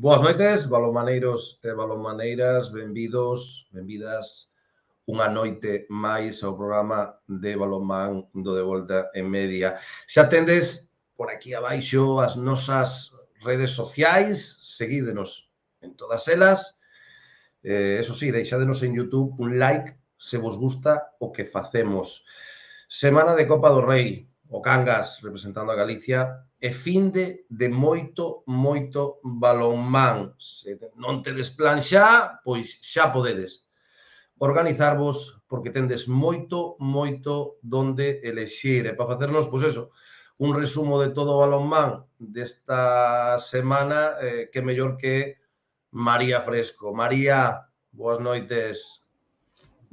Boas noites, balonmaneiros e balonmaneiras, benvidos, benvidas unha noite máis ao programa de balonmán do De Volta en Media. Xa tendes por aquí abaixo as nosas redes sociais, seguídenos en todas elas. Eso sí, deixádenos en YouTube un like se vos gusta o que facemos. Semana de Copa do Rei, o Cangas representando a Galicia, e finde de moito balonmán. Se non tedes plan xa, pois xa podedes organizarvos porque tendes moito donde elexir. E para facernos, pois eso, un resumo de todo o balonmán desta semana, que mellor que María Fresco. María, boas noites.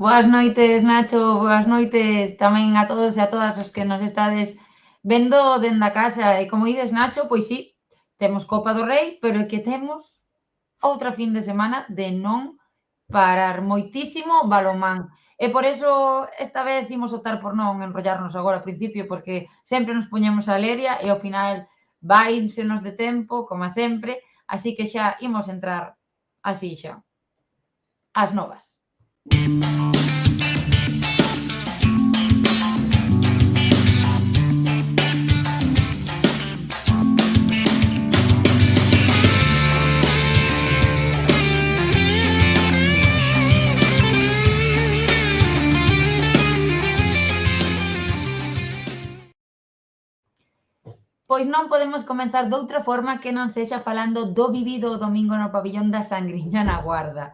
Boas noites, Nacho, boas noites tamén a todos e a todas os que nos estades vendo dende a casa. E como dices, Nacho, pois sí, temos Copa do Rei, pero é que temos outra fin de semana de non parar, moitísimo balonmán. E por eso esta vez imos optar por non enrollarnos agora ao principio, porque sempre nos poñemos a leria e ao final váinsenos de tempo, como sempre, así que xa imos entrar así xa. As novas. Pois non podemos comenzar doutra forma que non sexa falando do vivido o domingo no pabillón da Sangriña na Guarda.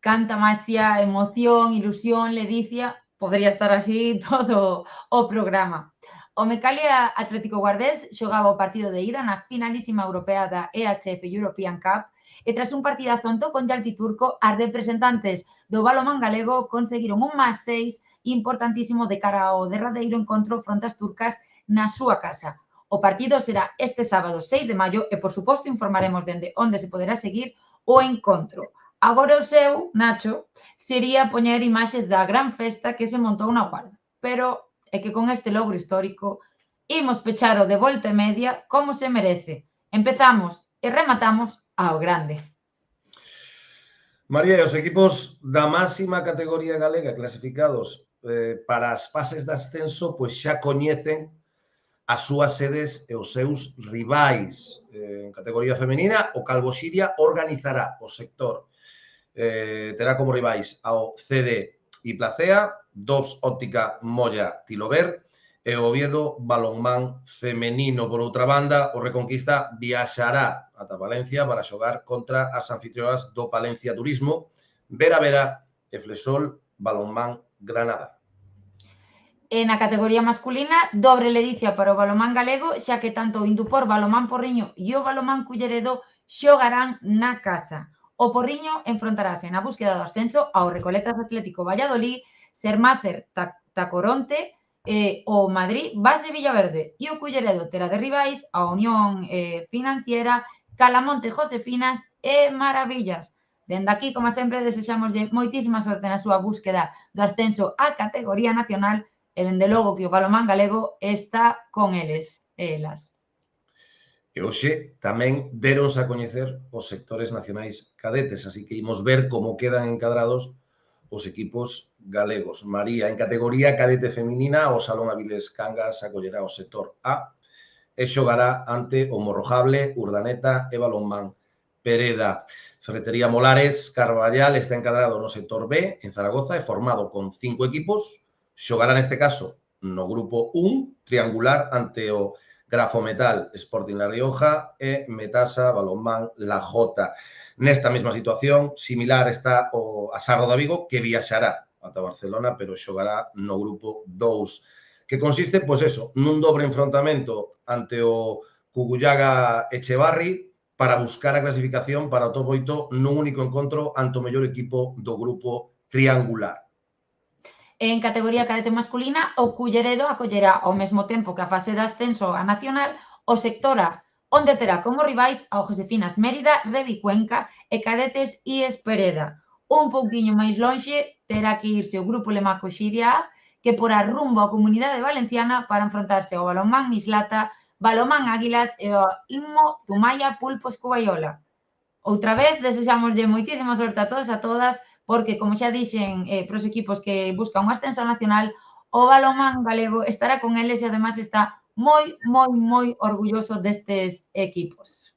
Canta maxia, emoción, ilusión, ledicia, podría estar así todo o programa. O Mecalia Atlético Guardés xogaba o partido de ida na finalísima europea da EHF European Cup e tras un partidazo en Tocón e Altiturco, as representantes do balonmán galego conseguiron un +6 importantísimo de cara ao derradeiro encontro fronte ás turcas na súa casa. O partido será este sábado 6 de maio e, por suposto, informaremos dende onde se poderá seguir o encontro. Agora o seu, Nacho, sería poñer imaxes da gran festa que se montou na Guarda. Pero é que con este logro histórico imos pechar o De Volta e Media como se merece. Empezamos e rematamos ao grande. María, os equipos da máxima categoría galega clasificados para as fases de ascenso pois xa coñecen as súas sedes e os seus rivais. En categoría femenina, o Calvo Xiria organizará o sector. Terá como rivais ao CD e Placea, Dops Óptica Molla Tilover e o Oviedo Balonmán Femenino. Por outra banda, o Reconquista viaxará ata Valencia para xogar contra as anfitrioas do Palencia Turismo, Vera Vera e Flesol Balonmán Granada. E na categoría masculina, dobre ledicia para o balonmán galego, xa que tanto o Indupor Balonmán Porriño e o Balonmán Culleredo xogarán na casa. O Porriño enfrontarase na búsqueda do ascenso ao Recoletas Atlético Valladolid, Sermácer Tacoronte e o Madrid Base Villaverde. E o Culleredo terá de rivais a Unión Financiera, Calamonte Josefinas e Maravillas. Dende aquí, como sempre, desexamos moitísima sorte na súa búsqueda do ascenso á categoría nacional e, dende logo, que o balonmán galego está con eles e elas. E hoxe tamén deronse a coñecer os sectores nacionais cadetes, así que imos ver como quedan encadrados os equipos galegos. María, en categoría cadete feminina, o Salón Avilés Cangas acollerá o sector A e xogará ante o Morrojable, Urdaneta e Balonmán Pereda. Ferretería Molares Carballal está encadrado no sector B, en Zaragoza, e formado con 5 equipos. Xogará neste caso no grupo 1, triangular ante o Grafometal Sporting La Rioja e Metasa Balonmán La Jota. Nesta mesma situación, similar está o Asarro da Vigo, que viaxará ata Barcelona, pero xogará no grupo 2, que consiste, pois eso, nun dobre enfrontamento ante o Cugullaga Echevarri para buscar a clasificación para o top 8 nun único encontro ante o mellor equipo do grupo triangular. En categoría cadete masculina, o Culleredo acollerá ao mesmo tempo que a fase de ascenso a nacional o sector A, onde terá como rivais ao Josefinas Mérida, Revi Cuenca e Cadetes IES Pereda. Un pouquiño máis lonxe terá que irse o grupo Lemaco Xiria A, que porá rumbo á Comunidade Valenciana para enfrontarse ao Balonmán Mislata, Balonmán Águilas e ao Inmo Zumaya Pulpos Cubaiola. outra vez, desexamoslle moitísima sorte a todos e a todas, porque, como xa dixen pros equipos que buscan un ascenso nacional, o balonmán galego estará con eles e, además, está moi, moi, moi orgulloso destes equipos.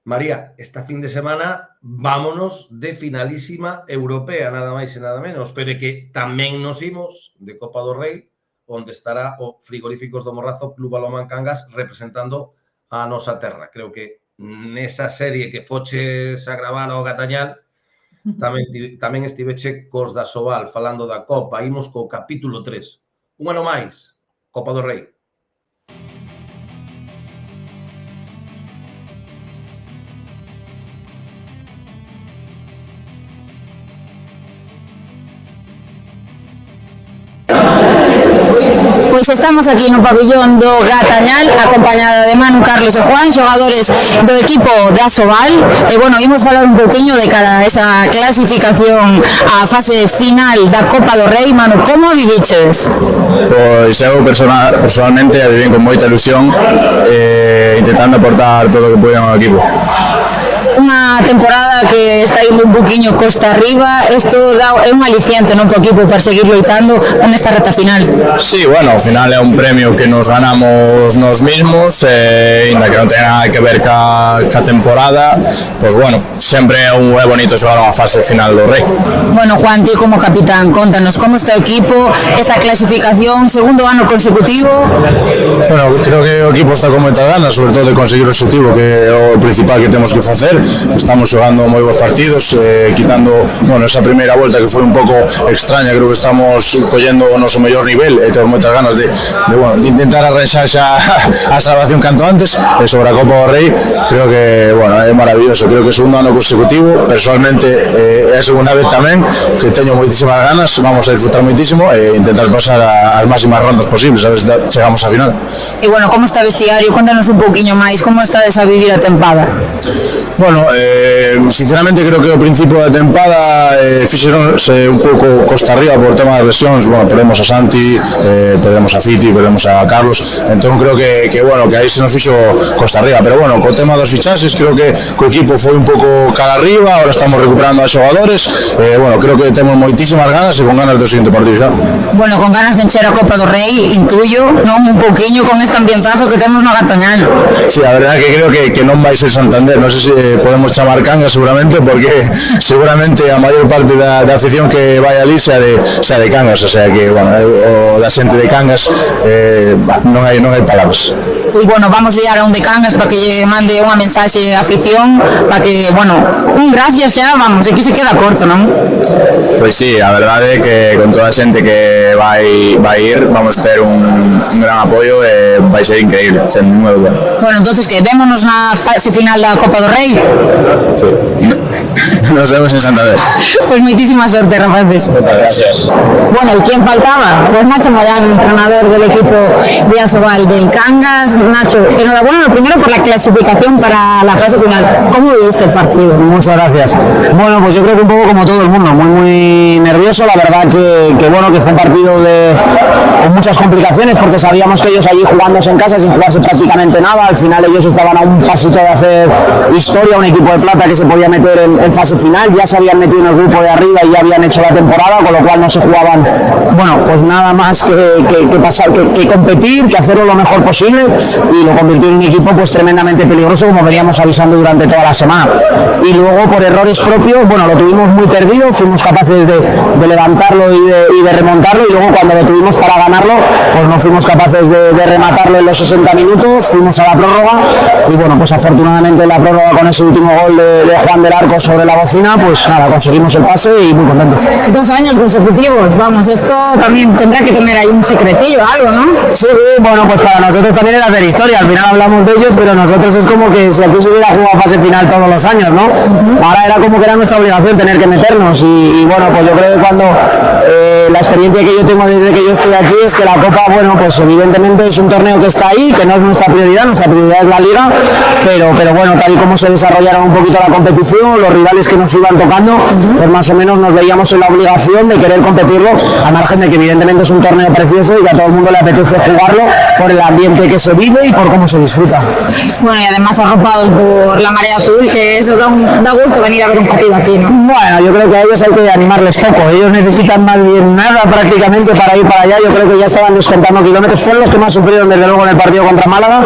María, esta fin de semana vámonos de finalísima europea, nada máis e nada menos, pero é que tamén nos imos de Copa do Rei, onde estará o Frigoríficos do Morrazo Club Balonmán Cangas representando a nosa terra. Creo que nesa serie que foches a gravar ao Gatañal tamén estiveche cos da Sobal falando da Copa. Imos co capítulo 3. Un ano máis, Copa do Rei. Pois estamos aquí no pabillón do Gatañal, acompañada de Manu, Carlos e Juan, xogadores do equipo da Sobal. E, bueno, imos falar un pouquiño de cara a esa clasificación á fase final da Copa do Rei. Manu, como a viviches? Pois eu personalmente a viví con moita ilusión, intentando aportar todo o que puidamos ao equipo. Unha temporada que está indo un poquinho costa arriba, isto é un aliciente, non, pro equipo para seguir loitando con esta reta final. Sí, bueno, ao final é un premio que nos ganamos nos mismos, ainda que non ten nada que ver ca temporada, pois bueno, sempre é bonito xogar unha fase final do Rei. Bueno, Juan, ti como capitán, contanos como está o equipo, esta clasificación, segundo ano consecutivo. Bueno, creo que o equipo está con moitas ganas, sobre todo de conseguir o objetivo, que é o principal que temos que facer. Estamos xogando moi bons partidos, quitando, bueno, esa primeira volta que foi un pouco extraña. Creo que estamos collendo o noso mellor nivel e temos moitas ganas de intentar arranxar xa a salvación canto antes. E sobre a Copa do Rei, creo que, bueno, é maravilloso. Creo que é o segundo ano consecutivo, personalmente é a segunda vez tamén, que teño moitísimas ganas. Vamos a disfrutar moitísimo e intentar pasar as máximas rondas posibles, a ver se chegamos á final. E, bueno, como está o vestiario? Contanos un pouquiño máis, como estades a vivir a tempada? Bueno, sinceramente creo que ao principio da tempada fixeronse un pouco costa arriba por tema de lesións. Bueno, perdemos a Santi, perdemos a Fiti, perdemos a Carlos, entón creo que bueno, que aí se nos fixo costa arriba, pero bueno, co tema dos fichaxes creo que o equipo foi un pouco cara arriba, ahora estamos recuperando a xogadores, bueno, creo que temos moitísimas ganas e con ganas do seguinte partido xa. Bueno, con ganas de encher a Copa do Rei, intuyo, non, un pouquiño con este ambientazo que temos no Gatañal. Sí, a verdade que creo que non vai ser Santander, non sei se podemos chamar Cangas seguramente, porque seguramente a maior parte da afición que vai ali xa de Cangas, o sea que, bueno, o da xente de Cangas non hai palabras. Pois, bueno, vamos liar a un de Cangas para que lle mande unha mensaxe a afición, para que, bueno, un gracias xa, vamos, aquí se queda corto, non? Pois sí, a verdade é que con toda a xente que vai ir, vamos ter un gran apoio e vai ser increíble, sen ninguna dúda. Bueno, entonces, que vémonos na fase final da Copa do Rei? Sí. Nos vemos en Santander. Pues moitísima sorte, rapaces. Muchas gracias. Bueno, ¿y quién faltaba? Pues Nacho Moyán, entrenador del equipo de Asobal del Cangas. Nacho, enhorabuena primero por la clasificación para la fase final. ¿Cómo viviste el partido? Muchas gracias. Bueno, pues yo creo que un poco como todo el mundo, muy nervioso. La verdad que bueno, que fue un partido con muchas complicaciones, porque sabíamos que ellos allí jugándose en casa sin jugarse prácticamente nada. Al final ellos estaban a un pasito de hacer historia, un equipo de plata que se podía meter en fase final. Ya se habían metido en el grupo de arriba y ya habían hecho la temporada, con lo cual no se jugaban, bueno, pues nada más que competir, que hacerlo lo mejor posible, y lo convirtió en un equipo pues tremendamente peligroso, como veníamos avisando durante toda la semana. Y luego, por errores propios, bueno, lo tuvimos muy perdido, fuimos capaces de levantarlo y de remontarlo, y luego cuando lo tuvimos para ganarlo, pues no fuimos capaces de rematarlo en los 60 minutos, fuimos a la prórroga, y bueno, pues afortunadamente en la prórroga, con ese último gol de Juan del Arco sobre la bocina, pues nada, conseguimos el pase y muy contentos. 2 años consecutivos, vamos, esto también tendrá que tener ahí un secretillo, algo, ¿no? Sí, bueno, pues para nosotros también era hacer historia, al final hablamos de ellos, pero nosotros es como que si aquí se hubiera jugado fase final todos los años, ¿no? Ahora era como que era nuestra obligación tener que meternos, y bueno, pues yo creo que cuando la experiencia que yo tengo desde que yo estoy aquí es que la Copa, bueno, pues evidentemente es un torneo que está ahí, que no es nuestra prioridad es la Liga, pero bueno, tal y como se desarrollaron un poquito la competición, los rivales que nos iban tocando, pues más o menos nos veíamos en la obligación de querer competirlo, al margen de que evidentemente es un torneo precioso y que a todo el mundo le apetece jugarlo por el ambiente que se vive vive y por cómo se disfruta. Bueno, y además arropados por la marea azul, que eso da gusto venir a ver un partido aquí, ¿no? Bueno, yo creo que a ellos hay que animarles poco. Ellos necesitan más bien nada prácticamente para ir para allá. Yo creo que ya estaban descontando kilómetros. Fueron los que más sufrieron desde luego en el partido contra Málaga,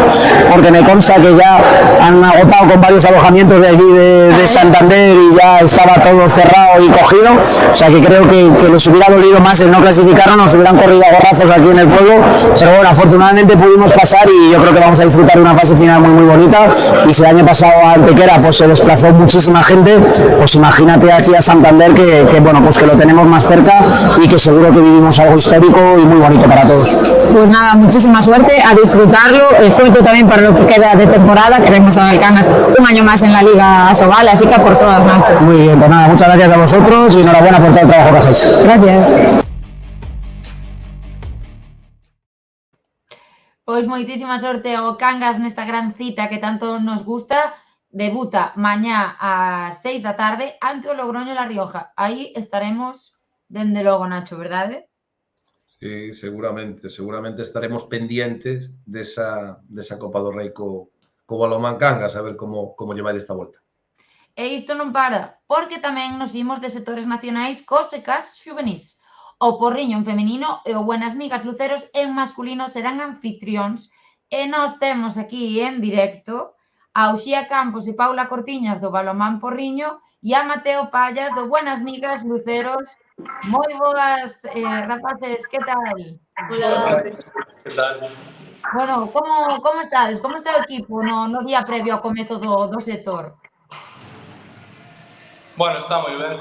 porque me consta que ya han agotado con varios alojamientos de allí de Santander y ya estaba todo cerrado y cogido. O sea que creo que les hubiera dolido más el no clasificarnos, nos hubieran corrido a gorrazos aquí en el pueblo. Pero bueno, afortunadamente pudimos pasar y yo creo que vamos a disfrutar de una fase final muy bonita. Y si el año pasado a Antequera pues se desplazó muchísima gente, pues imagínate aquí a Santander que bueno, pues que lo tenemos más cerca y que seguro que vivimos algo histórico y muy bonito para todos. Pues nada, muchísima suerte, a disfrutarlo, suerte también para lo que queda de temporada, queremos a Cangas un año más en la Liga Asobal, así que a por todas, Nancy. Muy bien, pues nada, muchas gracias a vosotros y enhorabuena por todo el trabajo que hacéis. Gracias. Pois moitísima sorte ao Cangas nesta gran cita que tanto nos gusta. Debuta mañá ás 6 da tarde ante o Logroño La Rioja. Aí estaremos dende logo, Nacho, verdade? Sí, seguramente estaremos pendientes desa Copa do Rei co Balonmán Cangas, a ver como lle vai desta volta. E isto non para, porque tamén nos imos de sectores nacionais cos secas xuvenís. O Porriño en femenino e o Buenas Migas Luceros en masculino serán anfitrións e nós temos aquí en directo a Uxía Campos e Paula Cortiñas do Balonmán Porriño e a Mateo Pallas do Buenas Migas Luceros. Moi boas, rapaces, que tal? Hola. Que tal? Bueno, como estades? Como está o equipo no día previo ao comezo do sector? Bueno, está moi ben,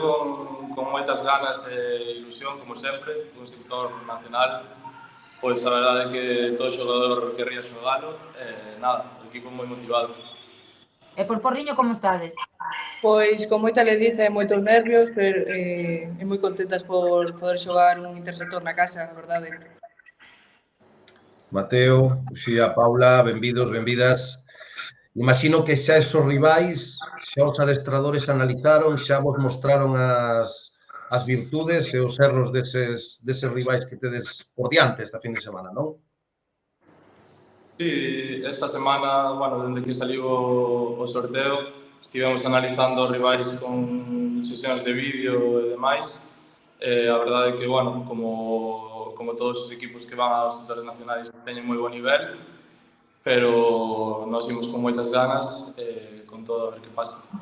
con moitas ganas e ilusión, como sempre, un sector nacional. Pois a verdade é que todo xogador querría xogalo, nada, o equipo moi motivado. E por Porriño como estades? Pois con moita lediza e moitos nervios, pero moi contentas por poder xogar un intersector na casa, a verdade. Mateo, Uxía, Paula, benvidos, benvidas. Imagino que xa esos rivais, xa os adestradores analizaron, xa vos mostraron as virtudes e os erros deses rivais que tedes por diante esta fin de semana, non? Sí, esta semana, bueno, dende que saliu o sorteo, estivemos analizando os rivais con sesións de vídeo e demais. A verdade é que, bueno, como todos os equipos que van aos sectores nacionais teñen moi bo nivel, pero nos imos con moitas ganas, con todo a ver que pasa.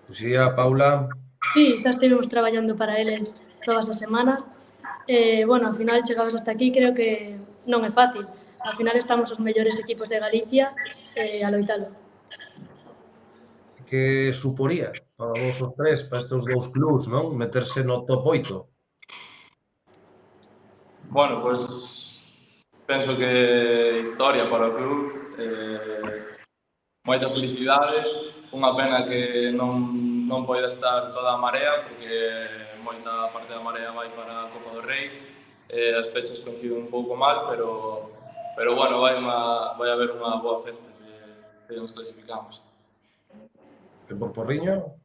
Uxía, Paula. Sí, xa estivemos traballando para eles todas as semanas. Bueno, ao final chegados hasta aquí, creo que non é fácil. Ao final estamos os mellores equipos de Galicia a loitalo. Que suporía para vos os tres, para estes dous clubs, non? Meterse no top 8? Bueno, pois penso que historia para o club, moita felicidade, unha pena que non poida estar toda a marea, porque moita parte da marea vai para a Copa do Rei, as fechas coinciden un pouco mal, pero bueno, vai haber unha boa festa se nos clasificamos. E por Porriño?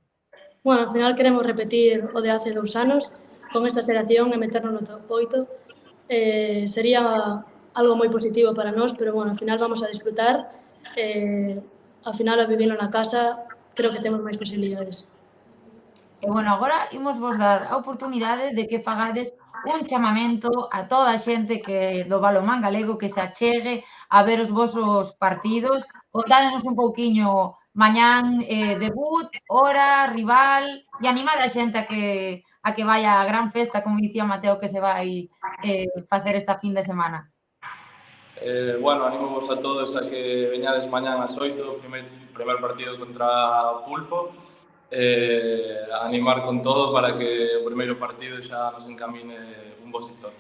Bueno, ao final queremos repetir o de hace 2 anos, con esta xeración e meternos no top 8. Sería algo moi positivo para nós, pero bueno, ao final vamos a disfrutar. Ao final, a vivir na casa, creo que temos máis posibilidades. E bueno, agora imos vos dar a oportunidade de que fagades un chamamento a toda a xente que do balonmán galego que se achegue a ver os vosos partidos. Contádenos un pouquiño mañán debut, hora, rival e animar a xente a que vaya a gran festa, como dicía Mateo, que se vai facer esta fin de semana. Bueno, animo vos a todos a que veñades mañán ás 8, primer partido contra Pulpo, a animar con todo para que o primeiro partido xa nos encamine un bo sector.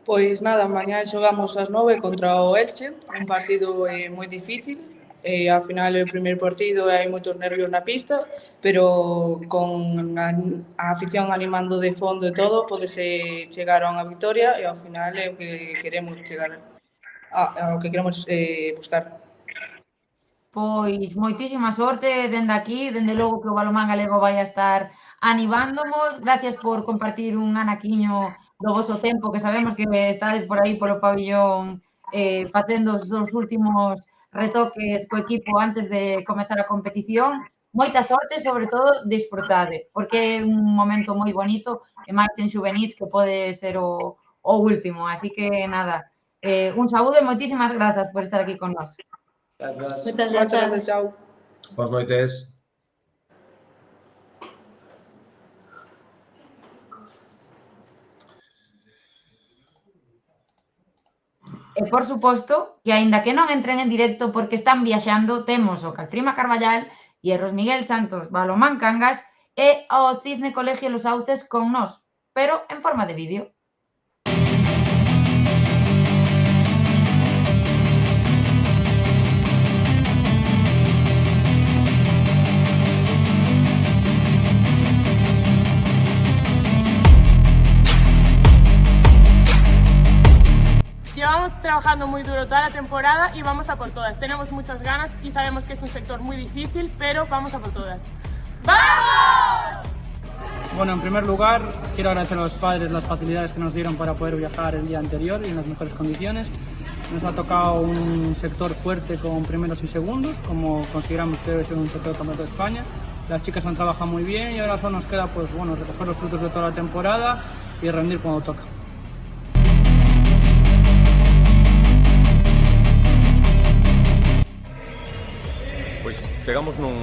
Pois nada, mañá xogamos ás 9 contra o Elche, un partido moi difícil. Ao final é o primeiro partido e hai moitos nervios na pista, pero con a afición animando de fondo e todo, podese chegar a unha victoria e ao final é o que queremos chegar ao que queremos buscar. Pois moitísima sorte dende aquí, dende logo que o balonmán galego vai a estar animándomos. Gracias por compartir un anaquiño do voso tempo, que sabemos que estades por aí polo pabillón facendo os últimos retoques co equipo antes de comezar a competición. Moita sorte, sobre todo, disfrutade, porque é un momento moi bonito e máis en xuvenís que pode ser o último. Así que, nada, un saúdo e moitísimas grazas por estar aquí con nós. Moitas grazas. Chao. Boas noites. E, por suposto, que aínda que non entren en directo porque están viaxando, temos o Calfrima Carballal, Hierros Miguel Santos, Balomán Cangas e o Cisne Colegio Los Sauces con nós, pero en forma de vídeo. Llevamos trabajando muy duro toda la temporada y vamos a por todas. Tenemos muchas ganas y sabemos que es un sector muy difícil, pero vamos a por todas. ¡Vamos! Bueno, en primer lugar, quiero agradecer a los padres las facilidades que nos dieron para poder viajar el día anterior y en las mejores condiciones. Nos ha tocado un sector fuerte con primeros y segundos, como consideramos que debe ser un sector campeonato de España. Las chicas han trabajado muy bien y ahora solo nos queda recoger los frutos de toda la temporada y rendir cuando toca. Pois chegamos nun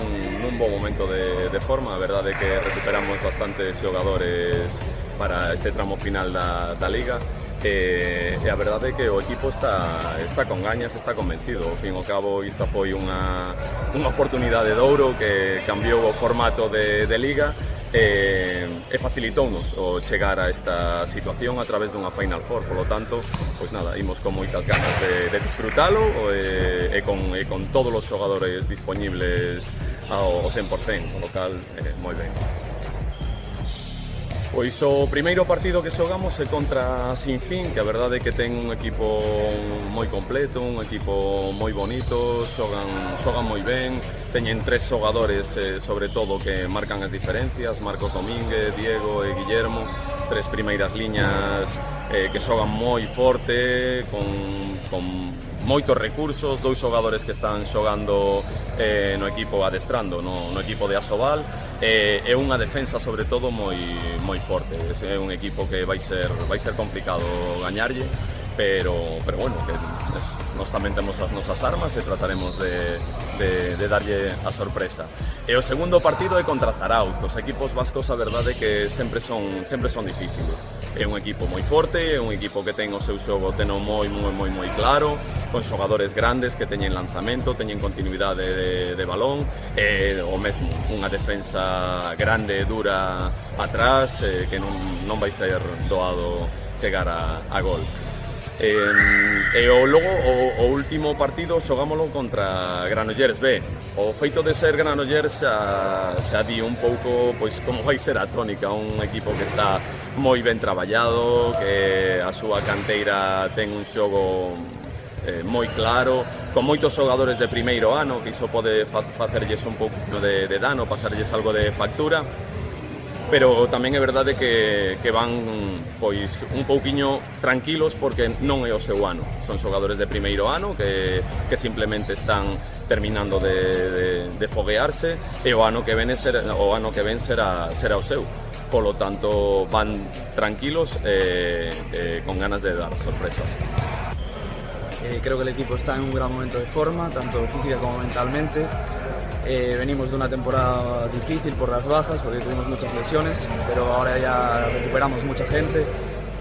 bo momento de forma, a verdade é que recuperamos bastantes xogadores para este tramo final da Liga e a verdade é que o equipo está con gañas, está convencido. Ao fin e ao cabo, esta foi unha oportunidade de ouro que cambiou o formato de Liga e facilitounos o chegar a esta situación a través dunha Final Four. Polo tanto, pois nada, imos con moitas ganas de disfrutalo e con todos os xogadores dispoñibles ao 100%, polo cal, moi ben. Pois o primeiro partido que xogamos é contra Sinfín, que a verdade é que ten un equipo moi completo, un equipo moi bonito, xogan moi ben, teñen 3 xogadores sobre todo que marcan as diferencias, Marcos Domínguez, Diego e Guillermo, 3 primeiras liñas que xogan moi forte, con moitos recursos, 2 xogadores que están xogando no equipo adestrando, no equipo de Asobal, e unha defensa sobre todo moi forte. É un equipo que vai ser complicado gañarlle, pero bueno, que nós tamén temos as nosas armas e trataremos de darlle a sorpresa. E o segundo partido é contra Zarauz. Os equipos vascos, a verdade é que sempre son difíciles. É un equipo moi forte, é un equipo que ten o seu xogo moi claro, con xogadores grandes que teñen lanzamento, teñen continuidade de balón, e o mesmo, unha defensa grande e dura atrás, que non vai ser doado chegar a gol. E logo o último partido xogámoslo contra Granollers B. O feito de ser Granollers xa di un pouco pois como vai ser a tónica, un equipo que está moi ben traballado, que a súa canteira ten un xogo moi claro, con moitos xogadores de primeiro ano, que iso pode facerlles un pouco de dano, pasarlles algo de factura. Pero tamén é verdade que van pois un pouquiño tranquilos porque non é o seu ano. Son xogadores de primeiro ano que simplemente están terminando de foguearse e o ano que ven será o seu. Polo tanto, van tranquilos con ganas de dar sorpresas. Creo que el equipo está en un gran momento de forma, tanto física como mentalmente. Venimos de una temporada difícil por las bajas, porque tuvimos muchas lesiones, pero ahora ya recuperamos mucha gente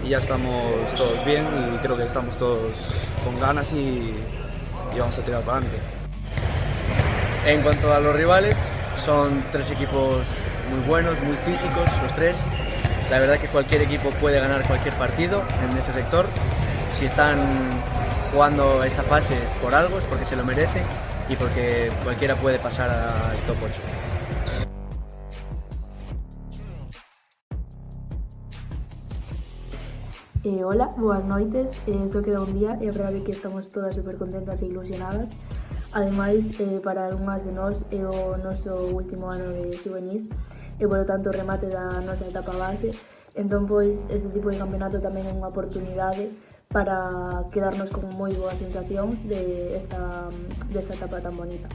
y ya estamos todos bien y creo que estamos todos con ganas y vamos a tirar para adelante. En cuanto a los rivales, son 3 equipos muy buenos, muy físicos, los 3. La verdad que cualquier equipo puede ganar cualquier partido en este sector. Si están jugando esta fase es por algo, es porque se lo merece y porque cualquiera puede pasar al top 8. Hola, boas noites, só queda un día e a verdade é que estamos todas super contentas e ilusionadas. Ademais, para algunhas de nós é o noso último ano de xuvenís e polo tanto o remate da nosa etapa base. Entón, pois, este tipo de campeonato tamén é unha oportunidade para quedarnos con moi boas sensacións desta etapa tan bonita.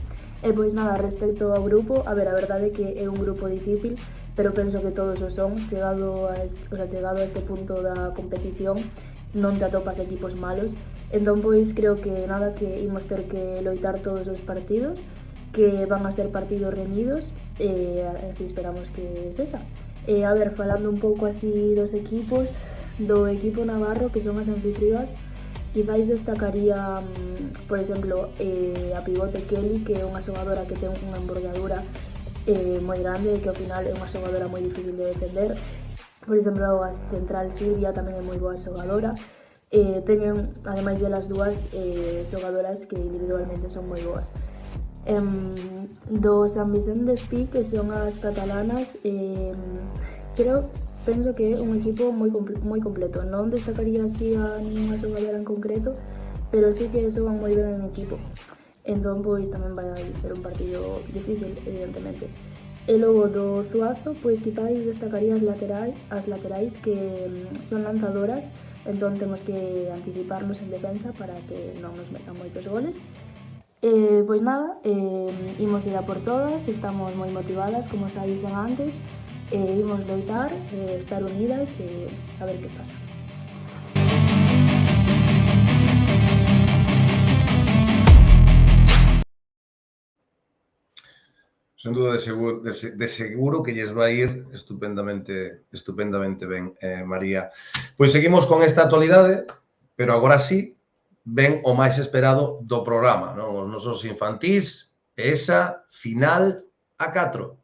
E pois nada, respecto ao grupo, a ver, a verdade é que é un grupo difícil, pero penso que todos o son. Chegado a este punto da competición, non te atopas equipos malos. Entón, pois, creo que nada, que imos ter que loitar todos os partidos, que van a ser partidos reñidos, e así esperamos que sexa. A ver, falando un pouco así dos equipos, do equipo navarro, que son as anfitrias, quizais destacaría, por exemplo, a pivote Kelly, que é unha xogadora que ten unha envergadura moi grande e que ao final é unha xogadora moi difícil de defender. Por exemplo, a central Silvia tamén é moi boa xogadora. Teñen, ademais delas dúas, xogadoras que individualmente son moi boas. Do San Vicente Espí, que son as catalanas, penso que é un equipo moi completo. Non destacaría así a ninguna xogadora en concreto, pero sí que xogan moi ben en equipo. Entón, pois, tamén vai ser un partido difícil, evidentemente. E logo do Zuazo, pois, quizáis destacaría as laterais que son lanzadoras, entón temos que anticiparnos en defensa para que non nos metan moitos goles. Pois nada, imos ir a por todas, estamos moi motivadas, como xa dixen antes, imos loitar, estar unidas e a ver que pasa. Sen dúda, de seguro que lles vai ir estupendamente ben, María. Pois seguimos con esta actualidade, pero agora sí, ven o máis esperado do programa, non? Os nosos infantís, esa final a 4.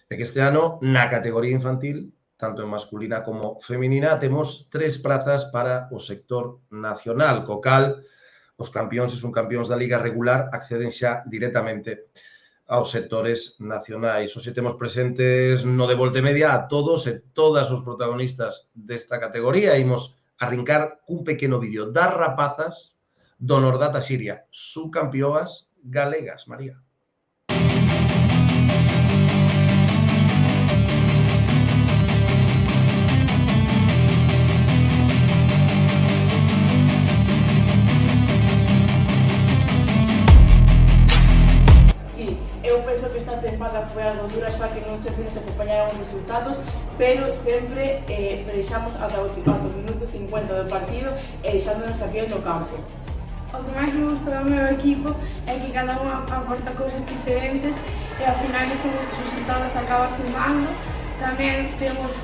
É que este ano, na categoría infantil, tanto en masculina como feminina, temos 3 prazas para o sector nacional, co cal os campións e subcampións da Liga regular acceden xa directamente aos sectores nacionais. Hoxe temos presentes no de Volta e Media a todos e todas os protagonistas desta categoría. Imos arrincar cun pequeno vídeo das rapazas do Nordata Xiria, subcampióas galegas, María. Eu penso que esta tempada foi algo dura, xa que non sempre nos acompañaron os resultados, pero sempre pelexamos ata o minuto 50 do partido e deixándonos a piel no campo. O que máis me gusta do meu equipo é que cada un aporta cousas diferentes e ao final esos resultados acaba sumando. Tamén temos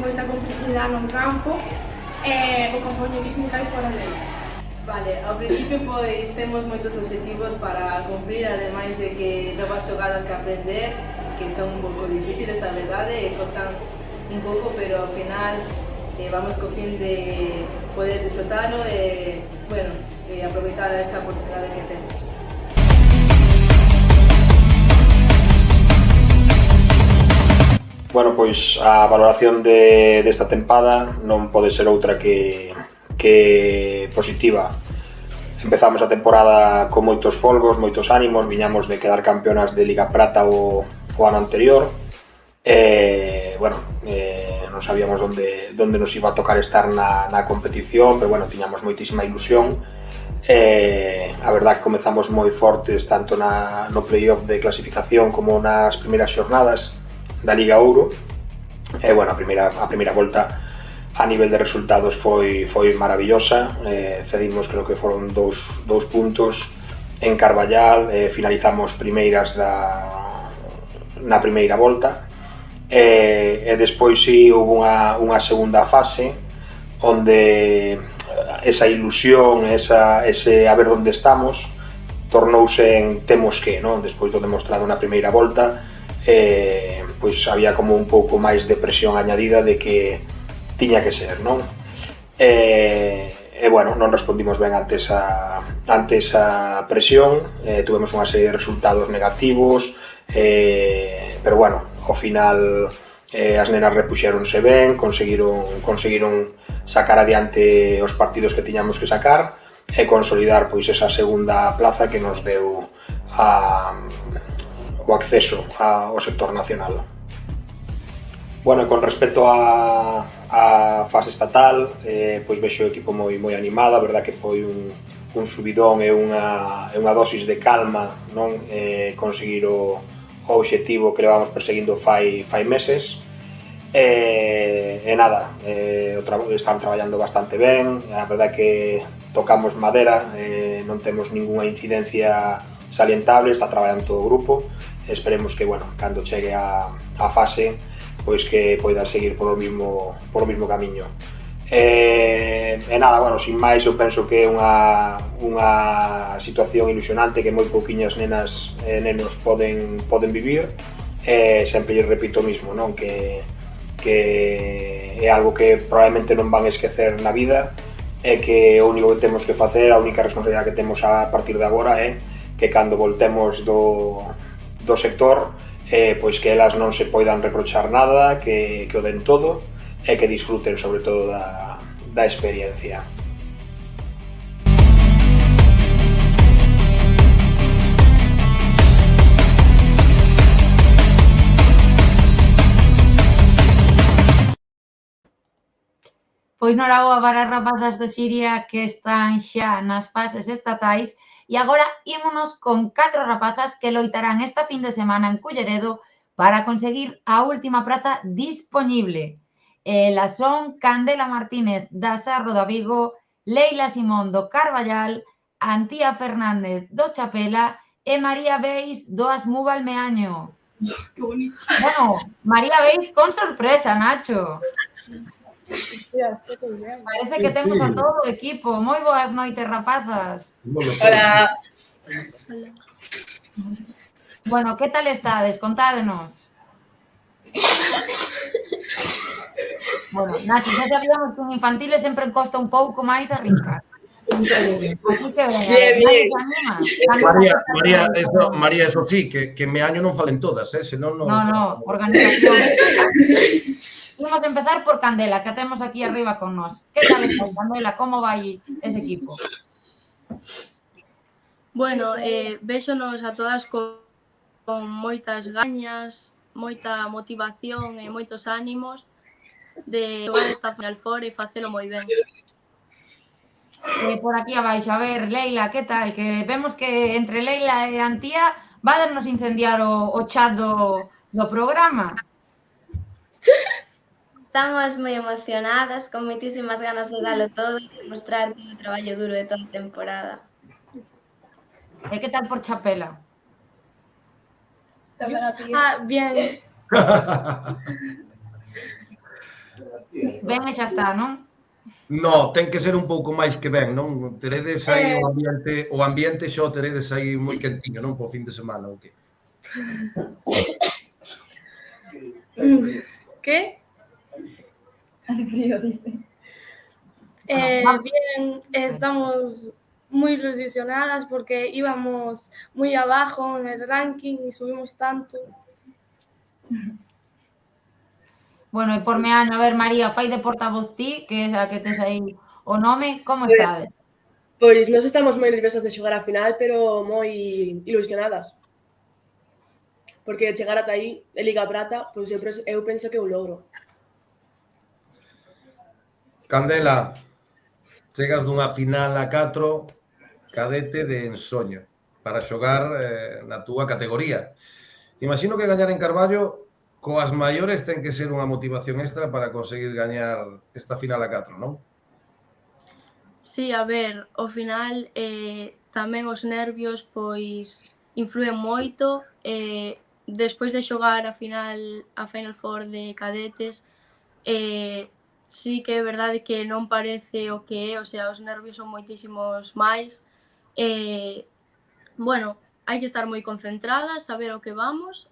moita complicidade no campo e o compañerismo que hai fora dele. Vale, ao principio pois temos moitos obxectivos para cumprir, ademais de que novas xogadas que aprender, que son un pouco difíciles, a verdade, e costan un pouco, pero ao final vamos co fin de poder disfrutarlo e, bueno, aproveitar esta oportunidade que temos. Bueno, pois a valoración desta tempada non pode ser outra que positiva. Empezamos a temporada con moitos folgos, moitos ánimos, viñamos de quedar campeonas de Liga Prata o ano anterior. Non sabíamos onde nos iba a tocar estar na competición, pero bueno, tiñamos moitísima ilusión. A verdad que comezamos moi fortes tanto no playoff de clasificación como nas primeiras xornadas da Liga Ouro. A primeira volta a nivel de resultados foi maravillosa. Cedimos, creo que foron dous puntos en Carballal, finalizamos primeiras na primeira volta, e despois si houve unha segunda fase onde esa ilusión, ese a ver onde estamos tornouse en temos que, non? Despois do demostrado na primeira volta, pois había como un pouco máis de presión añadida de que tiña que ser, non? Non respondimos ben ante esa presión, tuvemos unha serie de resultados negativos, pero bueno, ao final as nenas repuxéronse ben, conseguiron sacar adiante os partidos que tiñamos que sacar e consolidar pois esa segunda plaza que nos deu o acceso ao sector nacional. Bueno, con respecto á fase estatal, pois vexo o equipo moi animado, a verdad que foi un subidón e unha dosis de calma, non conseguir o obxectivo que levamos perseguindo fai meses. E nada, están traballando bastante ben, a verdad que tocamos madera, non temos ninguna incidencia salientable, está traballando todo o grupo, esperemos que, bueno, cando chegue a fase, pois que poida seguir por o mismo camiño. E nada, bueno, sin máis, eu penso que é unha situación ilusionante que moi pouquiñas nenas e nenos poden vivir, e sempre lles repito o mismo, non? Que é algo que probablemente non van esquecer na vida e que o único que temos que facer, a única responsabilidade que temos a partir de agora é que cando voltemos do sector, pois que elas non se poidan reprochar nada, que o den todo e que disfruten sobre todo da experiencia. Pois noraboa para as rapazas do Xiria que están xa nas fases estatais e agora ímonos con 4 rapazas que loitarán esta fin de semana en Culleredo para conseguir a última praza dispoñible. Elas son Candela Martínez da Sarro da Vigo, Leila Simón do Carballal, Antía Fernández do Chapela e María Beis do Asmúbal Meaño. Que bonito. Bueno, María Beis con sorpresa, Nacho. Parece que temos a todo o equipo. Moi boas noites, rapazas. Hola. Bueno, que tal estades? Contádenos. Bueno, Nacho, xa sabíamos que en infantiles sempre costa un pouco máis arriscar. Así que María, eso sí, que Meaño non falen todas, senón non... No, organización. Vamos a empezar por Candela, que temos aquí arriba con nós. Que tal está, Candela? Como vai ese equipo? Bueno, véxonos a todas con moitas gañas, moita motivación e moitos ánimos de xogar esta final fora e facelo moi ben. Por aquí abaixo, a ver, Leila, que tal? Que vemos que entre Leila e Antía vadernos incendiar o chat do programa. Estamos moi emocionadas, con moitísimas ganas de dalo todo e de mostrar todo o traballo duro de toda a temporada. E que tal por Chapela? Bien. Ben e xa está, non? No, ten que ser un pouco máis que ben, non? Teredes aí o ambiente xo teredes aí moi quentiño, non? Po fin de semana, ou que? Que? Hace frío, dice. Bien, estamos muy ilusionadas porque íbamos muy abajo en el ranking y subimos tanto. Bueno, e por Meaño, a ver, María, fai de portavoz ti, que é a que tes aí o nome, como estades? Pois nós estamos moi nerviosas de xogar a final, pero moi ilusionadas. Porque chegar ata aí, de Liga Prata, pois eu penso que é un logro. Candela, chegas dunha final a 4 cadete de ensoño para xogar na túa categoría. Imagino que gañar en Carballo coas maiores ten que ser unha motivación extra para conseguir gañar esta final a 4, non? Sí, a ver, ao final tamén os nervios pois influen moito. Despois de xogar a Final Four de cadetes, sí que é verdade que non parece o que é, o sea, os nervios son moitísimos máis. Bueno, hai que estar moi concentradas, saber o que vamos,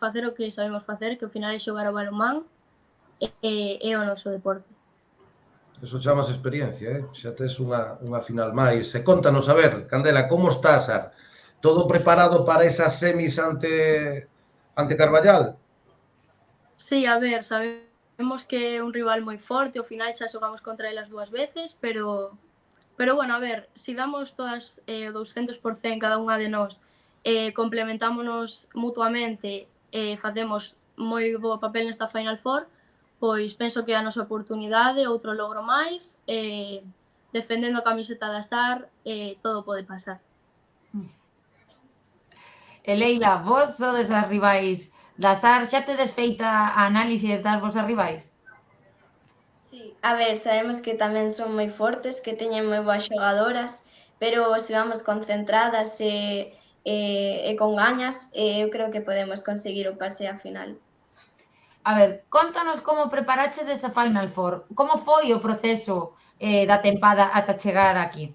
facer o que sabemos facer, que ao final é xogar ao balonmán, é o noso deporte. Eso chamas experiencia, xa tes unha final máis. E contanos, a ver, Candela, como estás todo preparado para esas semis ante Carballal? Sí, a ver, sabemos que é un rival moi forte, ao final xa xogamos contra elas 2 veces, pero bueno, a ver, se damos todas 200% cada unha de nós, complementámonos mutuamente, facemos moi bo papel nesta Final Four, pois penso que é a nosa oportunidade, outro logro máis, defendendo a camiseta da SAR, todo pode pasar. E Leila, vos sodes as rivais da SAR, xa tedes feita a análisis das vosas rivais? Sí, a ver, sabemos que tamén son moi fortes, que teñen moi boas xogadoras, pero se vamos concentradas e con gañas, eu creo que podemos conseguir o pase á final. A ver, contanos como preparache desa Final Four. Como foi o proceso da tempada ata chegar aquí?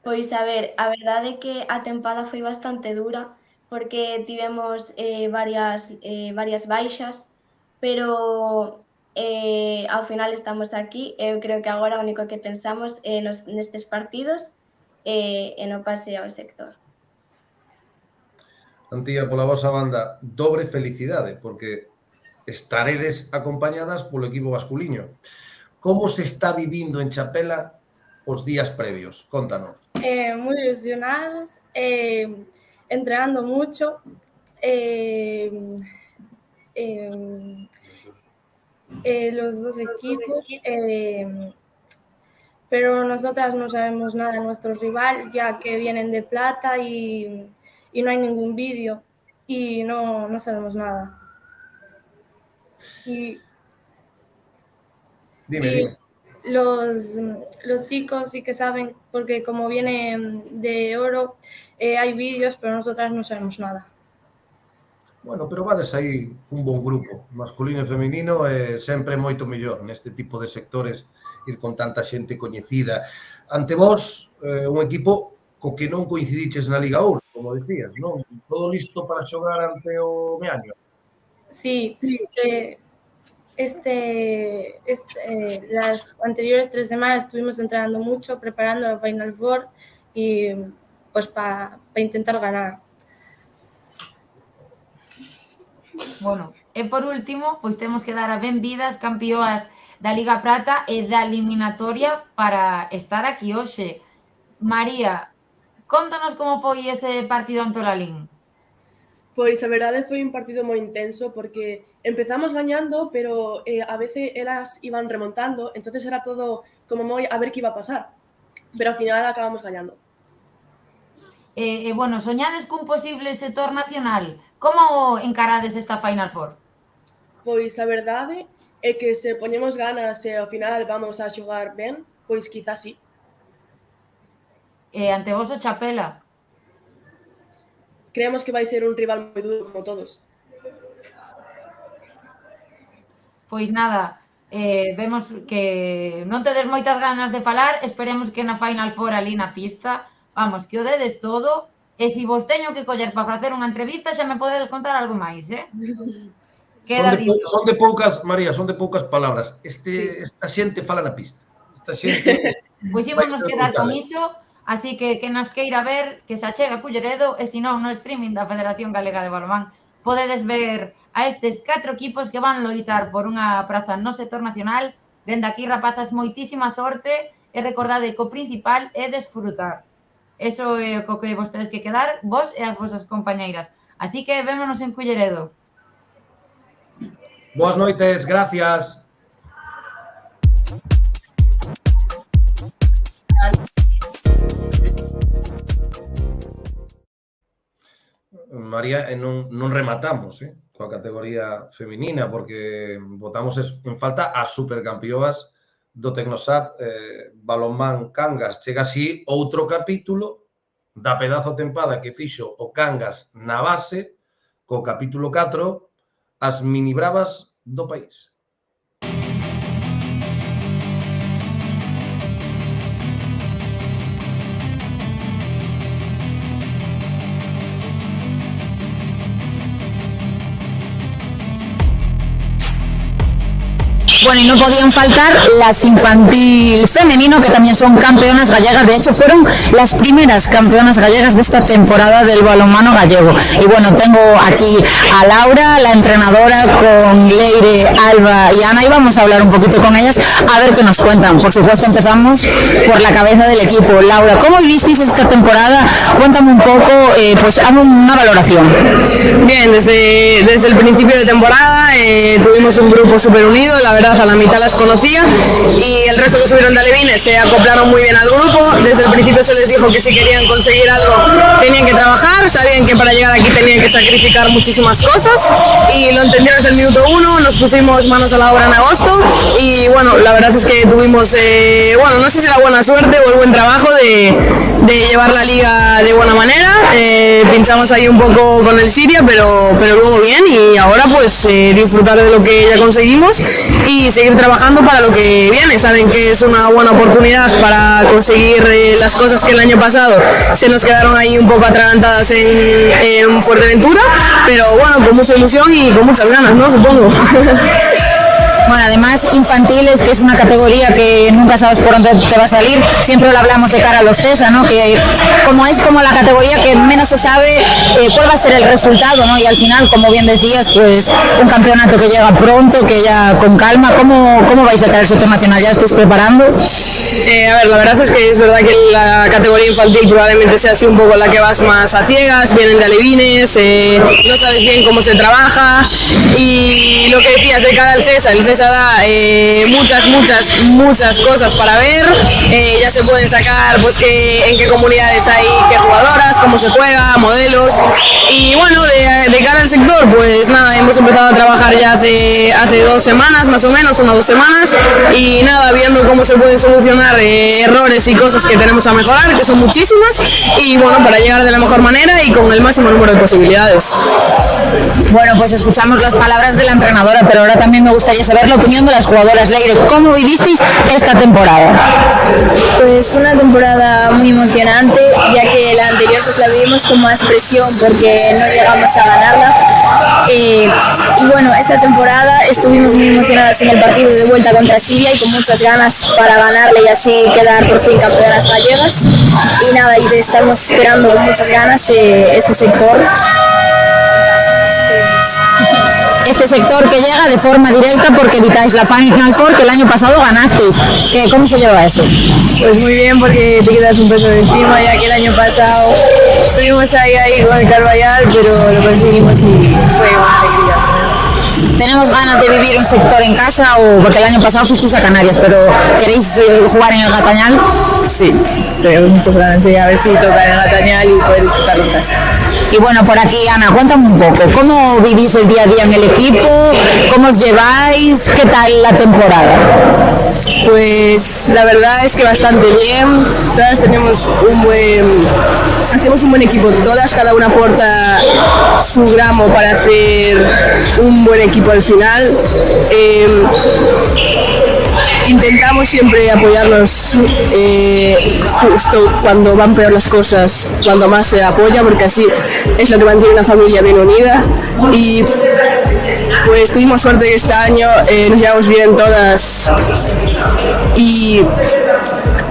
Pois, a ver, a verdade é que a tempada foi bastante dura, porque tivemos varias baixas, pero ao final estamos aquí. Eu creo que agora o único que pensamos é nestes partidos e no pase ao sector. Antía, pola vosa banda, dobre felicidade, porque estaredes acompañadas polo equipo masculiño. Como se está vivindo en Chapela os días previos? Contanos. Muy ilusionados, entrenando mucho, los dos equipos, pero nosotras no sabemos nada de nuestro rival, ya que vienen de plata y no hay ningún vídeo y no sabemos nada. Dime. Los chicos sí que saben, porque como vienen de oro, hay vídeos, pero nosotras no sabemos nada. Bueno, pero vades aí un bon grupo, masculino e feminino, sempre moito mellor neste tipo de sectores, ir con tanta xente coñecida. Ante vos, un equipo co que non coincidiches na Liga Ouro, como decías, non? Todo listo para xogar ante o Meaño. Sí, las anteriores 3 semanas estuvimos entrenando mucho, preparando la Final Four y pues para intentar ganar. Bueno, e por último, pois temos que dar a benvidas campeoas da Liga Prata e da eliminatoria para estar aquí hoxe. María, contanos como foi ese partido ante o Lalín. Pois a verdade foi un partido moi intenso porque empezamos gañando, pero a veces elas iban remontando, entonces era todo como moi a ver que iba a pasar, pero ao final acabamos gañando. Bueno, soñades cun posible sector nacional. Como encarades esta Final Four? Pois a verdade é que se poñemos ganas e ao final vamos a xogar ben, pois quizás sí. Ante vos o Chapela? Creemos que vai ser un rival moi duro como todos. Pois nada, vemos que non tedes moitas ganas de falar, esperemos que na Final Four ali na pista, vamos, que o dedes todo, e se vos teño que coller para facer unha entrevista xa me podedes contar algo máis, Queda dito. Son de poucas, María, son de poucas palabras. Esta xente fala na pista. Esta xente... Pois ímonos quedar con iso, así que nos queira ver, que se achega a Culleredo, e se non, no streaming da Federación Galega de Balonmán, podedes ver a estes 4 equipos que van loitar por unha praza no sector nacional. Dende aquí, rapazas, moitísima sorte, e recordade que o principal é desfrutar. Eso é o que vos tedes que quedar, vos e as vosas compañeiras. Así que vémonos en Culleredo. Boas noites, gracias. María, non rematamos coa categoría feminina, porque botamos en falta as supercampeoas do Tecnosat Balonmán Cangas. Chega así outro capítulo da pedazo tempada que fixo o Cangas na base, co capítulo 4, as mini bravas do país. Bueno, y no podían faltar las infantil femenino, que también son campeonas gallegas. De hecho, fueron las primeras campeonas gallegas de esta temporada del balonmano gallego. Y bueno, tengo aquí a Laura, la entrenadora, con Leire, Alba y Ana, y vamos a hablar un poquito con ellas a ver qué nos cuentan. Por supuesto, empezamos por la cabeza del equipo. Laura, ¿cómo vivisteis esta temporada? Cuéntame un poco, pues hago una valoración. Bien, desde el principio de temporada tuvimos un grupo súper unido, la verdad a la mitad las conocía y el resto que subieron de alevines se acoplaron muy bien al grupo. Desde el principio se les dijo que si querían conseguir algo tenían que trabajar, sabían que para llegar aquí tenían que sacrificar muchísimas cosas y lo entendieron desde el minuto 1, nos pusimos manos a la obra en agosto y bueno, la verdad es que tuvimos, bueno, no sé si la buena suerte o el buen trabajo de llevar la liga de buena manera. Pinchamos ahí un poco con el Siria, pero luego bien, y ahora pues disfrutar de lo que ya conseguimos y seguir trabajando para lo que viene. Saben que es una buena oportunidad para conseguir las cosas que el año pasado se nos quedaron ahí un poco atragantadas en Fuerteventura, pero bueno, con mucha ilusión y con muchas ganas, ¿no? Supongo. Bueno, además infantiles, que es una categoría que nunca sabes por dónde te va a salir, siempre lo hablamos de cara a los CESA, ¿no? Que como es como la categoría que menos se sabe cuál va a ser el resultado, ¿no? Y al final, como bien decías, pues un campeonato que llega pronto, que ya con calma. ¿Cómo vais de cara al sector nacional? ¿Ya estáis preparando? A ver, la verdad es que es verdad que la categoría infantil probablemente sea así un poco la que vas más a ciegas, vienen de alevines, no sabes bien cómo se trabaja y lo que decías de cara al CESA, el CESA da muchas cosas para ver, ya se pueden sacar pues en qué comunidades hay qué jugadoras, cómo se juega, modelos y bueno, de cara al sector pues nada, hemos empezado a trabajar ya hace 2 semanas más o menos, 1 o 2 semanas y nada, viendo cómo se pueden solucionar errores y cosas que tenemos a mejorar, que son muchísimas y bueno, para llegar de la mejor manera y con el máximo número de posibilidades. Bueno, pues escuchamos las palabras de la entrenadora, pero ahora también me gustaría saber la opinión de las jugadoras. Leire, ¿cómo vivisteis esta temporada? Pues fue una temporada muy emocionante, ya que la anterior pues la vivimos con más presión porque no llegamos a ganarla. Y bueno, esta temporada estuvimos muy emocionadas en el partido de vuelta contra Siria y con muchas ganas para ganarle y así quedar por fin campeonas gallegas. Y nada, y estamos esperando con muchas ganas este sector. Este sector que llega de forma directa porque evitáis la Final Four que el año pasado ganasteis. ¿Cómo se lleva eso? Pues muy bien, porque te quitas un peso de encima, ya que el año pasado estuvimos ahí con el Carballal, pero lo conseguimos y fue una alegría. ¿Tenemos ganas de vivir un sector en casa o porque el año pasado fuisteis a Canarias, pero queréis jugar en el Gatañal? Sí, tenemos muchas ganas de a ver si toca en el Gatañal y poder disfrutarlo en casa. Y bueno, por aquí, Ana, cuéntame un poco, ¿cómo vivís el día a día en el equipo? ¿Cómo os lleváis? ¿Qué tal la temporada? Pues la verdad es que bastante bien, todas hacemos un buen equipo, todas, cada una aporta su gramo para hacer un buen equipo al final. Intentamos siempre apoyarnos justo cuando van peor las cosas, cuando más se apoya, porque así es lo que mantiene una familia bien unida. Y pues tuvimos suerte que este año nos llevamos bien todas y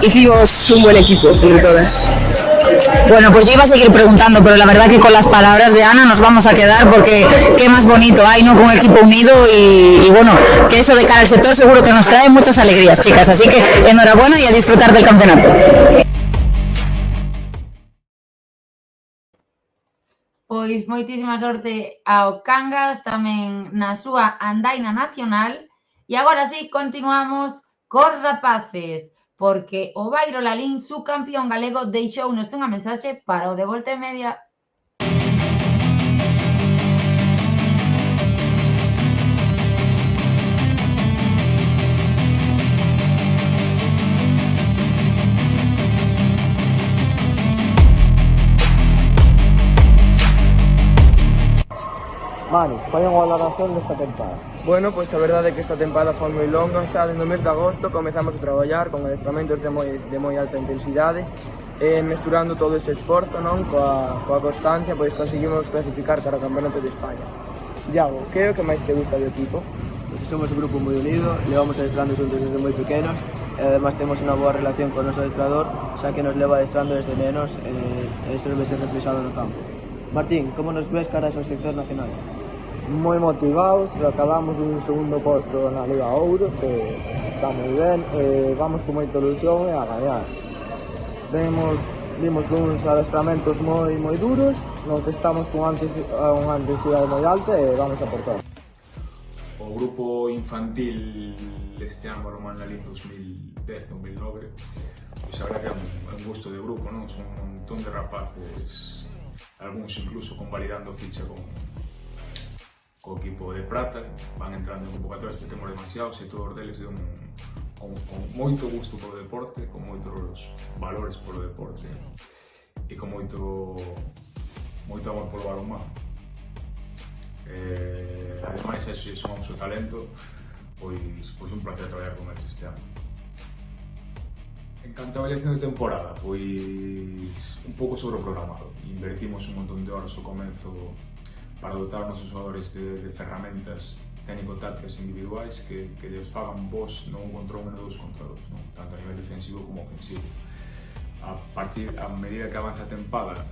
hicimos un buen equipo entre todas. Bueno, pues yo iba a seguir preguntando, pero la verdad que con las palabras de Ana nos vamos a quedar porque qué más bonito hay, ¿no? Con un equipo unido y bueno, que eso de cara al sector seguro que nos trae muchas alegrías, chicas. Así que enhorabuena y a disfrutar del campeonato. Pois moitísima sorte ao Cangas, tamén na súa andaina nacional. E agora sí, continuamos cos rapaces, porque o Bairo Lalín, subcampeón galego, deixounos unha mensaxe para o de Volta e Media. Manu, fai unha valoración desta tempada. Bueno, pois a verdade é que esta tempada foi moi longa, xa no mes de agosto comezamos a traballar con adestramentos de moi alta intensidade, mesturando todo ese esforzo, non, coa constancia, pois conseguimos clasificar para o Campeonato de España. Iago, que é o que máis te gusta do equipo? somos un grupo moi unido, levamos adestrando xuntos desde moi pequenos e además temos unha boa relación con o noso adestrador, xa que nos leva adestrando desde nenos e isto nos vese reflexado no campo. Martín, como nos ves cara ao sector nacional? Moi motivados, acabamos un segundo posto na Liga Ouro, que está moi ben, vamos con moita ilusión e a gañar. Vimos duns adestramentos moi duros, no que estamos con unha intensidade moi alta e vamos a por todo. O grupo infantil este ano Balonmán Lalín 2010-2009, pois a verdad que é un gusto de grupo, non? Son un montón de rapaces, algúns incluso convalidando ficha co equipo de prata, van entrando en convocatorias que temos demasiados e todos deles con moito gusto polo deporte, con moitos valores polo deporte e con moito amor polo balonmán. Ademais, se somos o talento, pois un placer traballar con eles este ano. En canto a avaliación de temporada, pois un pouco sobreprogramado. Invertimos un montón de horas ao comenzo para dotar os nosos xogadores de ferramentas técnico-tácticas individuais que lles fagan vos non un contra un e non dos contra dos, non? Tanto a nivel defensivo como ofensivo. A medida que avanza a tempada,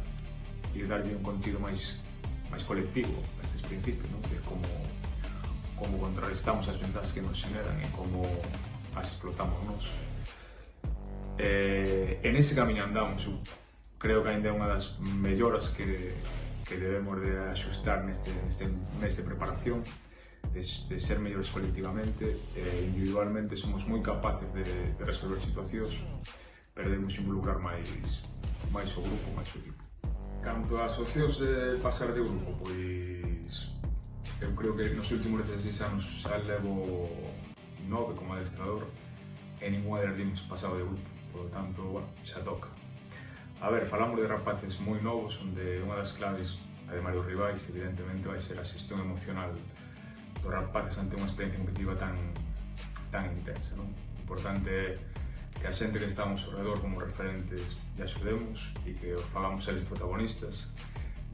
ir darlle un contido máis colectivo a estes principios, non? Que como contrarrestamos as ventajas que nos generan e como as explotamos nos. En ese camiño andamos, creo que ainda é unha das melloras que debemos de axustar neste mes de preparación, de ser mellores colectivamente, individualmente somos moi capaces de resolver situacións, pero debemos involucrar máis o grupo, máis o equipo. Canto ás opcións de pasar de grupo, pois eu creo que nos últimos 16 anos xa levo 9 como adestrador e ninguna delas dimos pasado de grupo, por lo tanto, bueno, xa toca. A ver, falamos de rapaces moi novos, onde unha das claves, ademais dos rivais, evidentemente vai ser a xestión emocional dos rapaces ante unha experiencia competitiva tan intensa, non? O importante é que a xente que estamos ao redor como referentes lle axudemos e que os fagamos eles protagonistas,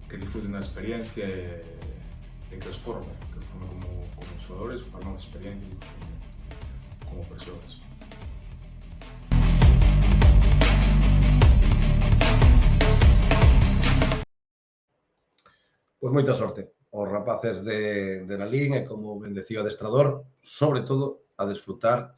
que disfruten da experiencia e que os forme como xogadores para novas experiencias e como persoas. Pois moita sorte aos rapaces de Lalín e, como ben decía o adestrador, sobre todo a desfrutar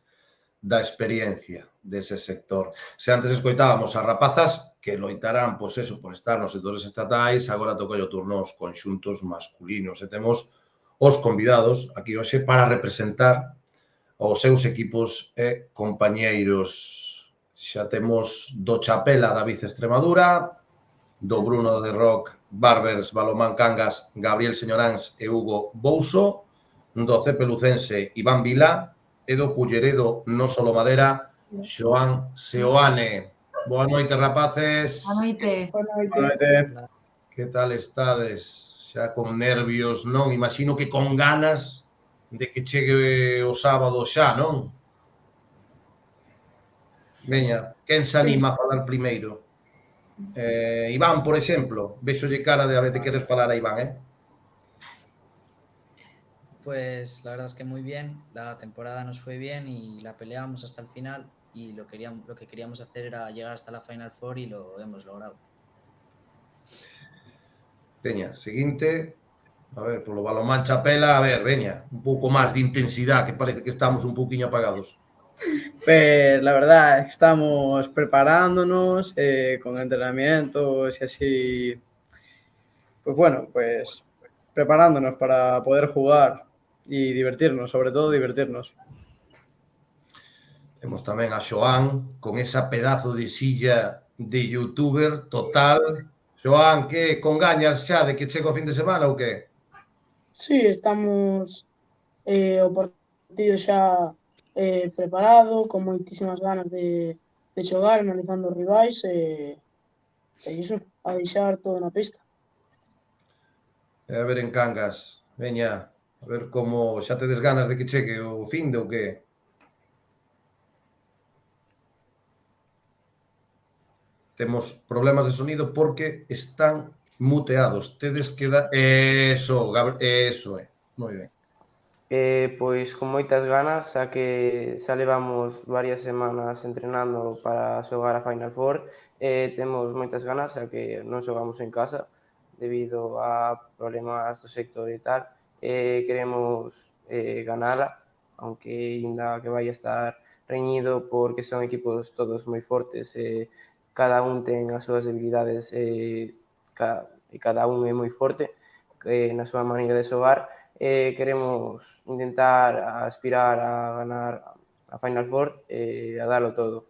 da experiencia dese sector. Se antes escoitábamos as rapazas que loitarán, pois eso, por estar nos sectores estatais, agora toca o turno aos conxuntos masculinos e temos os convidados aquí hoxe para representar os seus equipos e compañeiros. Xa temos do Chapela David Extremadura, do Bruno de Rock Barbers Balonmán Cangas Gabriel Señoráns e Hugo Bouso, do CP Lucense Iván Vila e do Culleredo No Solo Madera Xoán Seoane. Boa noite, rapaces. Boa noite. Que tal estades? Xa con nervios, non? Imagino que con ganas de que chegue o sábado xa, non? Veña, quen se anima a falar primeiro? Iván, por exemplo, vexolle cara de a ver, te queres falar a Iván, Pues la verdad es que muy bien, la temporada nos fue bien y la peleamos hasta el final y lo que queríamos hacer era llegar hasta la Final Four y lo hemos logrado. Veña, seguinte, a ver, polo Balonmán Chapela, a ver, veña, un pouco máis de intensidade, que parece que estamos un pouquiño apagados. Pues la verdad es que estamos preparándonos con entrenamientos y así, pues bueno, pues preparándonos para poder jugar y divertirnos, sobre todo divertirnos. Temos tamén a Xoán con esa pedazo de silla de youtuber total. Xoán, que con gañas xa de que chega o fin de semana ou que? Sí, estamos o partido xa preparado, con moitísimas ganas de xogar, analizando os rivais e iso, a deixar todo na pista. A ver en Cangas, veña, a ver como xa tedes ganas de que chegue o fin de ou que? Temos problemas de sonido porque están muteados. Tedes que dar... Eso é. Moi ben. Pois con moitas ganas, xa que xa levamos varias semanas entrenando para xogar a Final Four, temos moitas ganas, xa que non xogamos en casa debido a problemas do sector e tal, queremos ganala, aunque ainda que vai estar reñido porque son equipos todos moi fortes e cada un ten as súas debilidades e cada un é moi forte na súa maneira de xogar. Queremos intentar aspirar a ganar a Final Four e a dalo todo.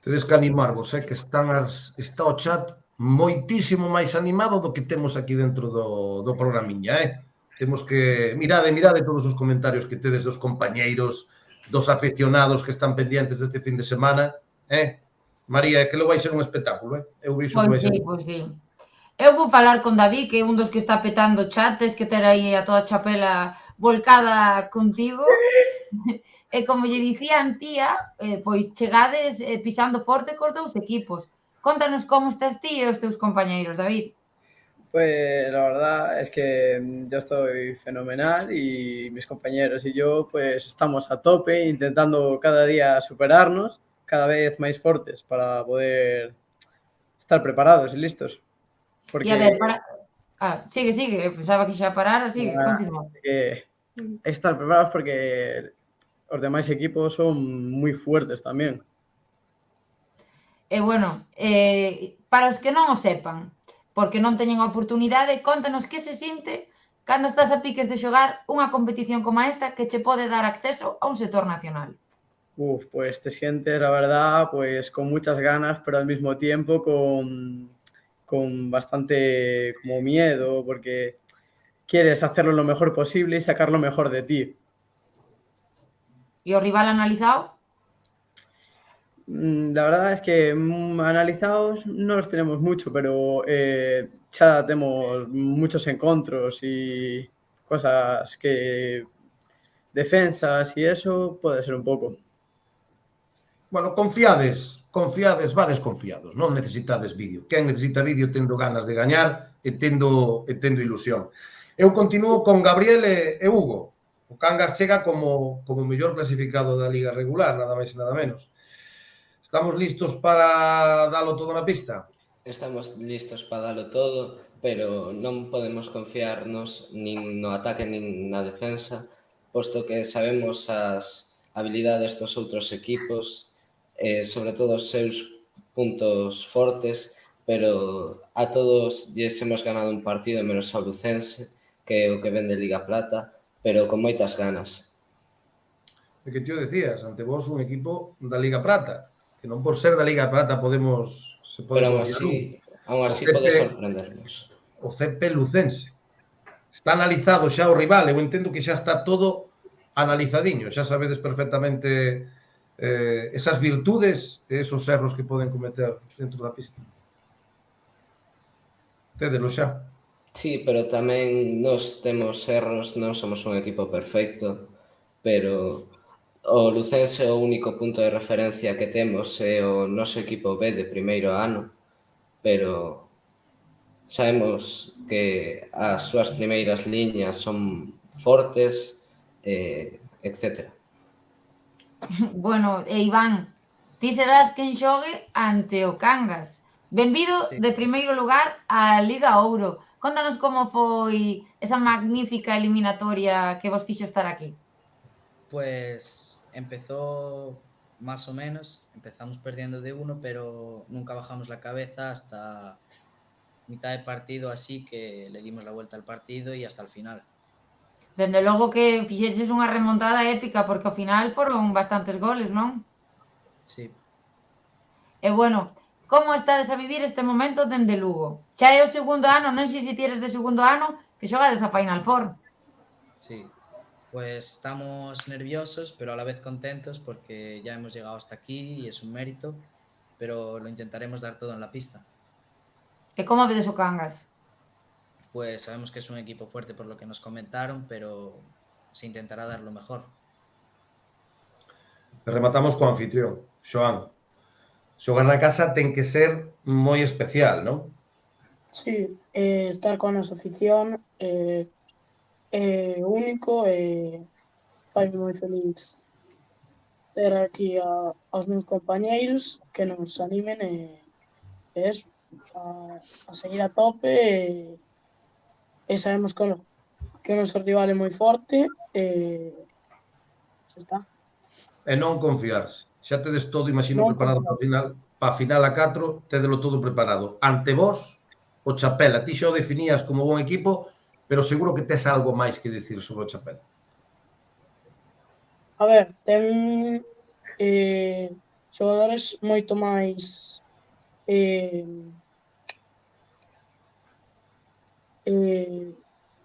Tedes que animarvos, que está o chat moitísimo máis animado do que temos aquí dentro do programiña, Temos que... Mirade todos os comentarios que tedes dos compañeiros, dos aficionados que están pendientes deste fin de semana, María, que lo vai ser un espectáculo, Eu vixo que vai ser... Pois sí. Eu vou falar con David, que é un dos que está petando chat, tes que ter aí a toda a chapela volcada contigo. E como lle dicía a Antía, pois chegades pisando forte cos dous equipos. Contanos como estás ti e os teus compañeiros, David. Pues la verdad es que yo estoy fenomenal y mis compañeros y yo pues estamos a tope intentando cada día superarnos, cada vez más fuertes para poder estar preparados y listos. Porque... E a ver, sigue, pensaba que xa parara, sigue, continúa. Estar preparados porque os demais equipos son moi fuertes tamén. E bueno, para os que non o sepan, porque non teñen a oportunidade, contanos que se sinte cando estás a piques de xogar unha competición como esta que che pode dar acceso a un sector nacional. Pues te sientes, la verdad, pues con muchas ganas, pero al mismo tiempo con bastante como miedo, porque quieres hacerlo lo mejor posible y sacar lo mejor de ti. ¿Y o rival analizado? La verdad es que analizados no los tenemos mucho, pero ya tenemos muchos encontros y cosas que... defensas y eso puede ser un pouco. Bueno, confiades, vades confiados, non necesitades vídeo. Quen necesita vídeo tendo ganas de gañar e tendo ilusión. Eu continuo con Gabriel e Hugo. O Cangas chega como mellor clasificado da Liga regular, nada máis e nada menos. Estamos listos para dalo todo na pista? Estamos listos para dalo todo, pero non podemos confiarnos nin no ataque nin na defensa, posto que sabemos as habilidades dos outros equipos, sobre todo os seus puntos fortes, pero a todos lles hemos ganado un partido menos ao Lucense, que é o que ven de Liga Plata, pero con moitas ganas. É que ti o decías, ante vos un equipo da Liga Plata, que non por ser da Liga Plata se pode... Pero aún así pode sorprendernos. O CP Lucense. Está analizado xa o rival, eu entendo que xa está todo analizadiño, xa sabedes perfectamente esas virtudes e esos erros que poden cometer dentro da pista. Tédelo xa. Sí, pero tamén nós temos erros, non somos un equipo perfecto, pero o Lucense é o único punto de referencia que temos é o noso equipo B de primeiro ano, pero sabemos que as súas primeiras liñas son fortes, etc. Bueno, Iván, ti serás quen xogue ante o Cangas. Benvido de primeiro lugar á Liga Ouro. Contanos como foi esa magnífica eliminatoria que vos fixo estar aquí. Pues empezó más o menos, empezamos perdiendo de 1, pero nunca bajamos la cabeza hasta mitad de partido, así que le dimos la vuelta al partido y hasta el final. Dende logo que fixeches unha remontada épica, porque ao final foron bastantes goles, non? Sí. E bueno, como estades a vivir este momento dende Lugo? Xa é o segundo ano, non sei se ti eres de segundo ano, que xogades a Final Four. Sí, pues estamos nerviosos, pero a la vez contentos porque ya hemos llegado hasta aquí y es un mérito, pero lo intentaremos dar todo en la pista. E como vedes o Cangas? Pues sabemos que es un equipo fuerte por lo que nos comentaron, pero se intentará dar lo mejor. Rematamos co anfitrión, Xoán. Xogar na casa ten que ser moi especial, non? Sí, estar con a nosa afición, único e faime moi feliz ter aquí aos meus compañeiros que nos animen e eso, a seguir a tope e sabemos que o noso rival é moi forte e xa está. E non confiarse. Xa tedes todo, imagino, preparado para a final a 4, tedelo todo preparado. Ante vos, o Chapela, ti xa o definías como bon equipo, pero seguro que tes algo máis que dicir sobre o Chapela. A ver, ten xogadores moito máis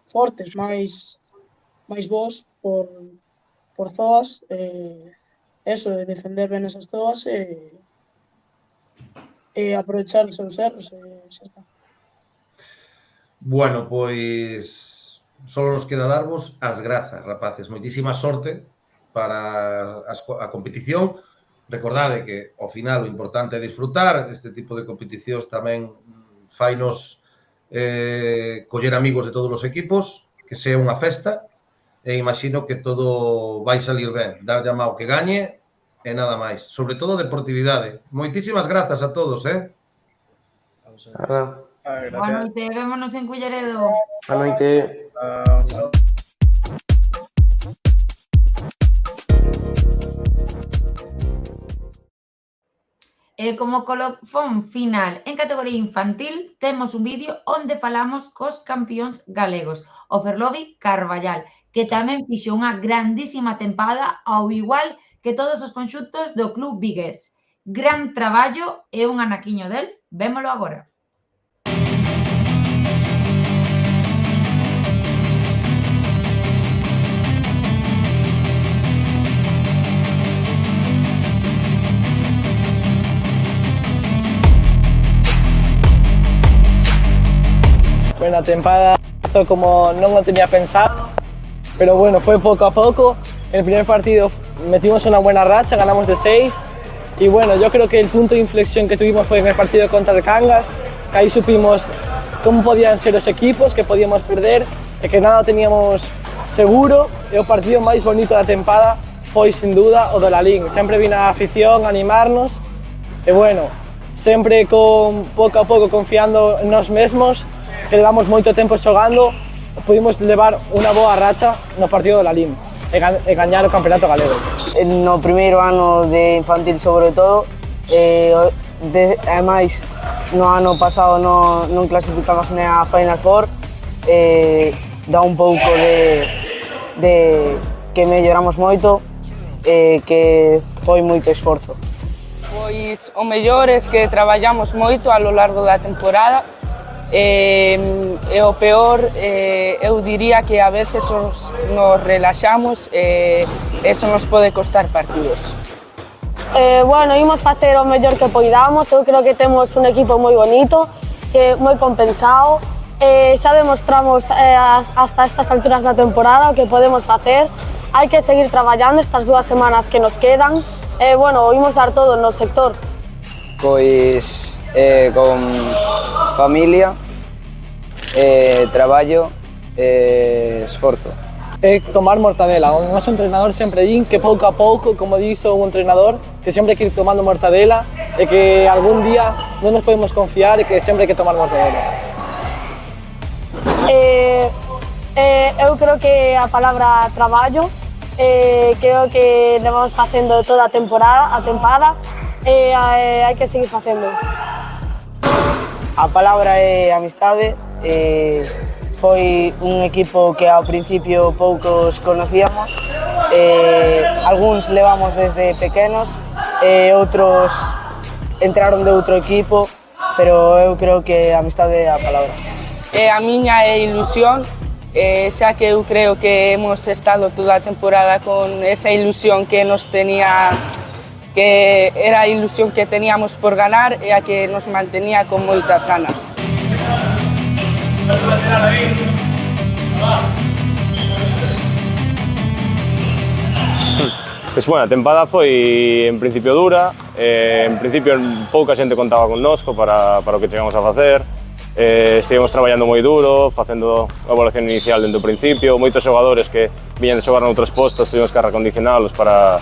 fortes, máis bons por zoas, eso, de defender ben esas zoas e aprovechar os seus erros e xa está. Bueno, pois só nos queda darvos as grazas, rapaces. Moitísima sorte para a competición. Recordade que ao final o importante é disfrutar. Este tipo de competicións tamén fainos coller amigos de todos os equipos, que sea unha festa, e imagino que todo vai salir ben. Dar llamado que gañe e nada máis. Sobre todo deportividade. Moitísimas grazas a todos, Boa noite, vémonos en Culleredo. Boa noite. E como colofón final en categoría infantil, temos un vídeo onde falamos cos campións galegos, o Ferlovi Carballal, que tamén fixo unha grandísima tempada ao igual que todos os conxuntos do club vigués. Gran traballo e un anaquiño del, vémolo agora. Bueno, a tempada empezó como non o tenía pensado, pero bueno, fue poco a poco. En el primer partido metimos una buena racha, ganamos de 6 y bueno, yo creo que el punto de inflexión que tuvimos fue en el partido contra el Cangas, que ahí supimos cómo podían ser los equipos, que podíamos perder e que nada teníamos seguro. E o partido máis bonito da tempada foi, sin duda, o do Lalín. Sempre vino a afición a animarnos e bueno, sempre con pouco a pouco confiando en nós mesmos, que levamos moito tempo xogando, pudimos levar unha boa racha no partido do Lalín e gañar o campeonato galego. No primeiro ano de infantil, sobre todo, ademais, no ano pasado non clasificamos nem a Final Four, dá un pouco de que melloramos moito, que foi moito esforzo. Pois o mellor é que traballamos moito a lo largo da temporada, e o peor, eu diría que a veces nos relaxamos e eso nos pode costar partidos. Bueno, imos facer o mellor que poidamos. Eu creo que temos un equipo moi bonito, que moi compensado. Xa demostramos hasta estas alturas da temporada o que podemos facer. Hai que seguir traballando estas 2 semanas que nos quedan. Bueno, imos dar todo no sector. Pois con familia, traballo e esforzo. Tomar mortadela. O noso entrenador sempre din que pouco a pouco, como dixo un entrenador, que sempre hai que ir tomando mortadela e que algún día non nos podemos confiar e que sempre hai que tomar mortadela. Eu creo que a palabra traballo, creo que levamos facendo toda a tempada, hai que seguir facendo. A palabra é amistade. Foi un equipo que ao principio poucos conocíamos, algúns levamos desde pequenos e outros entraron de outro equipo, pero eu creo que a amistade é a palabra. A miña ilusión, xa que eu creo que hemos estado toda a temporada con esa ilusión que nos tenía, que era a ilusión que teníamos por ganar e a que nos mantenía con moitas ganas. Pues bueno, a tempada foi en principio dura, en principio pouca xente contaba connosco para o que chegamos a facer, estivemos traballando moi duro, facendo a evaluación inicial dentro do principio, moitos xogadores que viñan de xogar noutros postos, tuvimos que recondicionalos para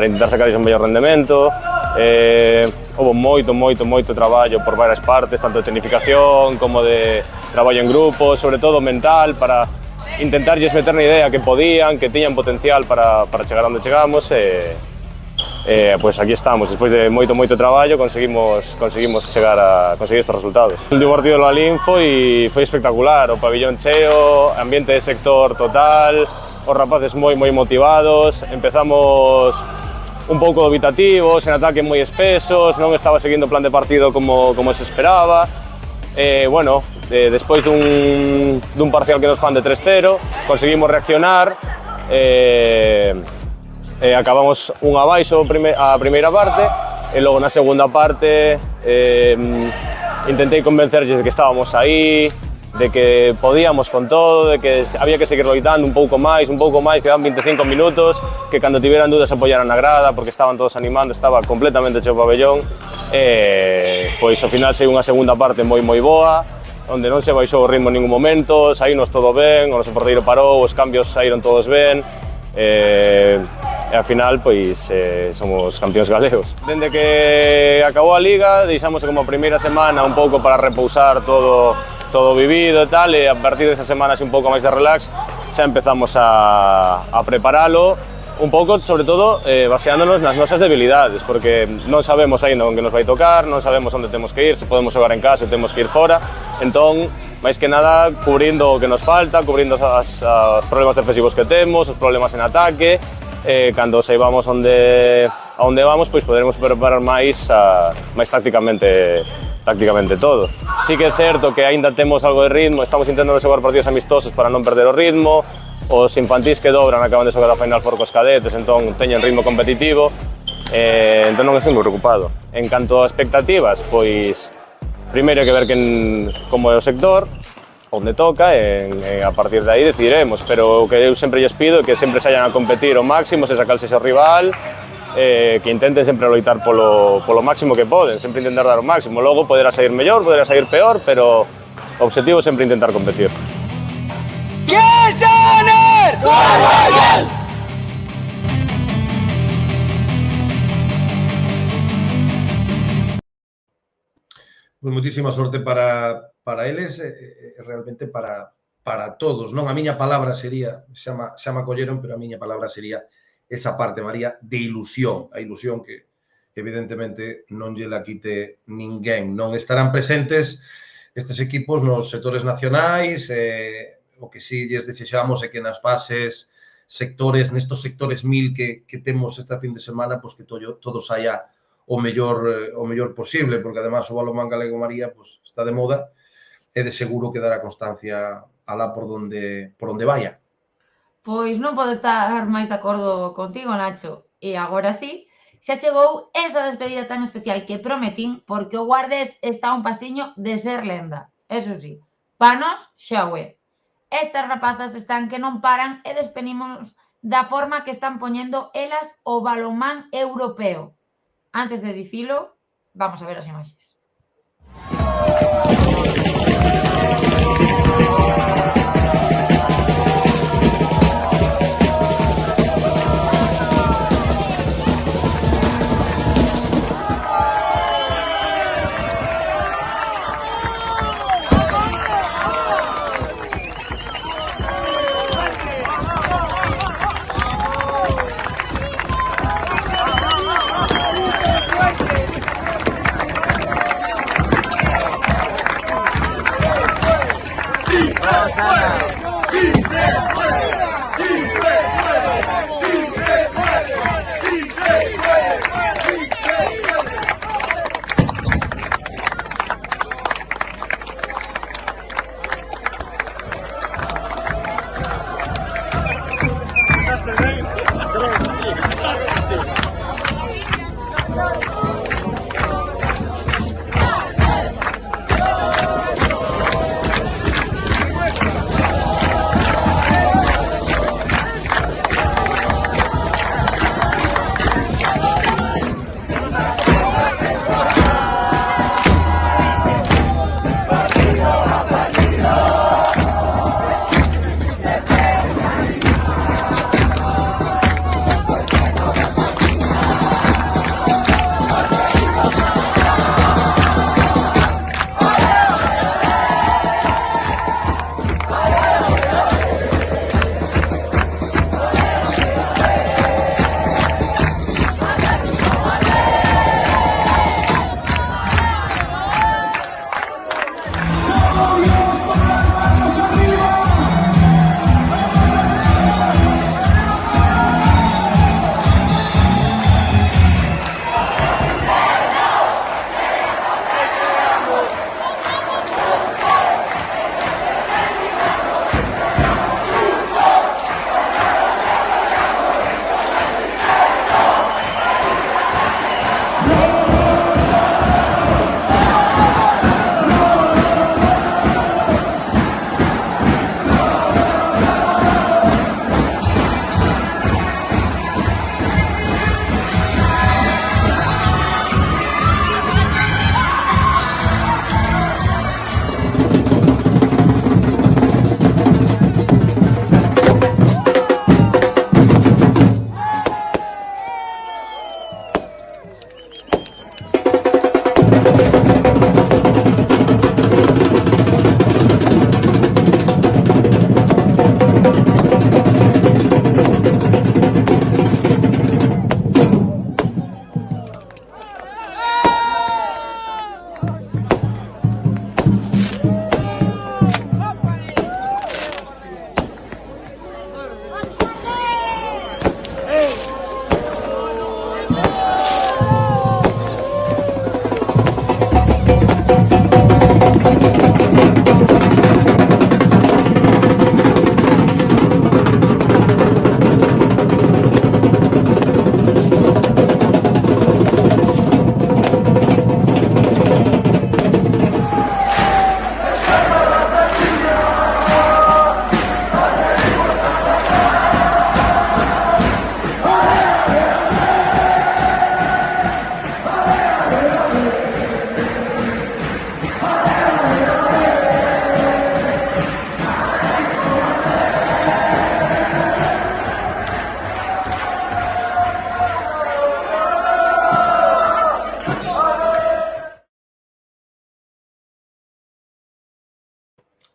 intentar sacar un mellor rendemento. Houve moito traballo por varias partes, tanto de tecnificación como de traballo en grupo, sobre todo mental, para intentarlles meter na idea que podían, que tiñan potencial para chegar onde chegamos. Pues aquí estamos, despois de moito traballo conseguimos chegar a conseguir estes resultados. O último partido do Lalín foi espectacular, o pabillón cheo, ambiente de sector total, os rapaces moi motivados, empezamos un pouco dubitativos, en ataque moi espesos, non estaba seguindo o plan de partido como se esperaba. Bueno, despois dun parcial que nos fan de 3-0, conseguimos reaccionar, acabamos un abaixo a primeira parte e logo na segunda parte intentei convencerlles de que estábamos aí, de que podíamos con todo, de que había que seguir loitando un pouco máis, quedaban 25 minutos, que cando tiveran dudas apoyaran na grada porque estaban todos animando, estaba completamente cheo o pabellón. Pois ao final sei unha segunda parte moi boa, onde non se baixou o ritmo en ningún momento, saímos todo ben, o noso porteiro parou, os cambios saíron todos ben. E ao final, pois, somos campións galegos. Dende que acabou a Liga, deixamos como a primeira semana un pouco para repousar todo vivido e tal, e a partir desa semana un pouco máis de relax, xa empezamos a preparalo, un pouco, sobre todo, baseándonos nas nosas debilidades, porque non sabemos aínda onde nos vai tocar, non sabemos onde temos que ir, se podemos xogar en casa ou temos que ir fora, entón, máis que nada, cubrindo o que nos falta, cubrindo os problemas defensivos que temos, os problemas en ataque, cando saibamos onde vamos, pois poderemos preparar máis tácticamente todo. Sí que é certo que aínda temos algo de ritmo, estamos intentando xogar partidos amistosos para non perder o ritmo, os infantís que dobran acaban de xogar a Final Four cos cadetes, entón teñen ritmo competitivo, entón non estou moi preocupado. En canto a expectativas, pois primeiro hai que ver como é o sector, onde toca, e a partir de aí decidiremos, pero o que eu sempre lles pido é que sempre saian a competir o máximo, se sacalse o rival, que intenten sempre loitar polo máximo que poden, sempre intentar dar o máximo, logo poderá sair mellor, poderá sair peor, pero o obxectivo é sempre intentar competir. Pues moitísima sorte para eles, realmente para todos, non? A miña palabra sería, xa me acolleron, pero a miña palabra sería esa parte, María, de ilusión, a ilusión que evidentemente non lle la quite ninguén. Non estarán presentes estes equipos nos sectores nacionais, o que si lles desexamos é que nas fases nestos sectores 1000 que temos esta fin de semana, pois que todo saia o mellor posible, porque además o balonmán galego, María, pues, está de moda e de seguro que dará constancia alá por onde vaya. Pois non podo estar máis de acordo contigo, Nacho. E agora sí, xa chegou esa despedida tan especial que prometín, porque o Guardés está a un pasiño de ser lenda. Eso sí, panos xa o é. Estas rapazas están que non paran e despedimos da forma que están poñendo elas o balonmán europeo. Antes de dicilo, vamos a ver as imaxes.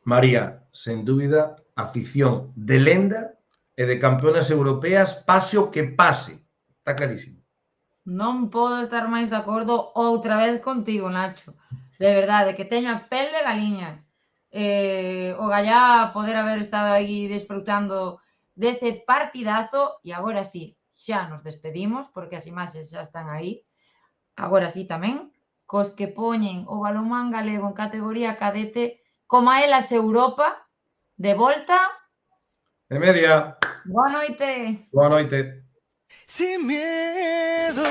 María, sen dúbida, afición de lenda e de campeonas europeas, pase o que pase. Está clarísimo. Non podo estar máis de acordo outra vez contigo, Nacho. De verdade, que teño a pel de galiña. O gallá poder haber estado aí disfrutando dese partidazo e agora sí, xa nos despedimos porque as imaxes xa están aí. Agora sí tamén, cos que poñen o balonmán galego en categoría cadete como a elas Europa, de volta. De media. Boa noite. Boa noite. Sin miedo,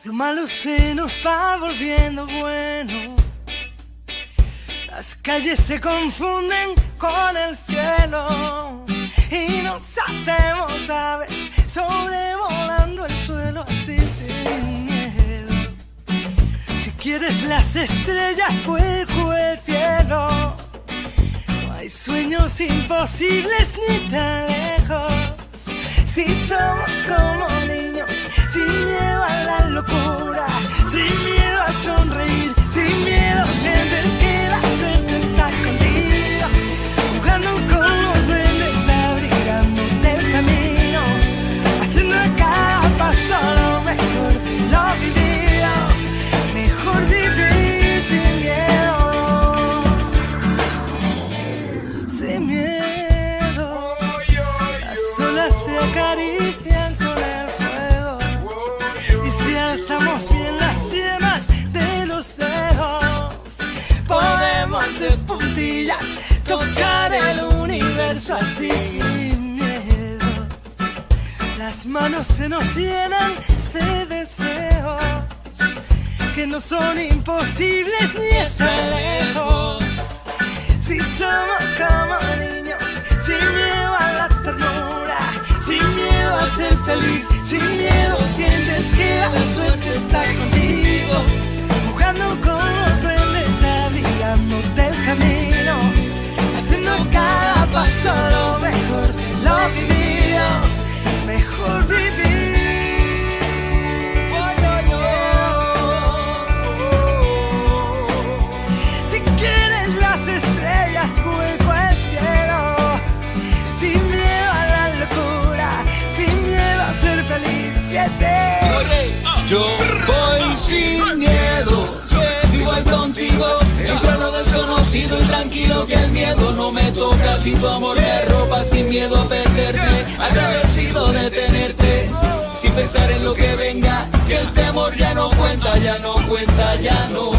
lo malo se nos va volviendo bueno. Las calles se confunden con el cielo y nos hacemos aves sobrevolando el suelo así sin miedo. Si quieres las estrellas, vuelco el cielo. No hay sueños imposibles ni tan lejos. Si somos como niños, sin miedo a la locura, sin miedo a sonreír, sin miedo sientes que la suerte está contigo, jugando con los duendes, abrigándote el camino, haciendo a cada paso lo mejor, lo vivido, mejor vivir sin miedo, sin miedo, las olas se acarician con el fuego, y si alzamos bien las yemas de los dedos, podemos de puntillas tocar el universo así sin miedo. Las manos se nos llenan de deseos que no son imposibles ni están lejos. Si somos como niños, sin miedo a la ternura, sin miedo a ser feliz, sin miedo sientes que la suerte está contigo, jugando con los duendes, abrigándote el camino, haciendo cada paso lo mejor, lo vivido, mejor vivir. Si quieres las estrellas, vuelco al cielo, sin miedo a la locura, sin miedo a ser feliz, siete. Yo voy sin miedo, si voy contigo, entro a lo desconocido y tranquilo que el miedo no me toca. Si tu amor me arropa, sin miedo a perderte, agradecido de tenerte, sin pensar en lo que venga, que el temor ya no cuenta, ya no cuenta, ya no.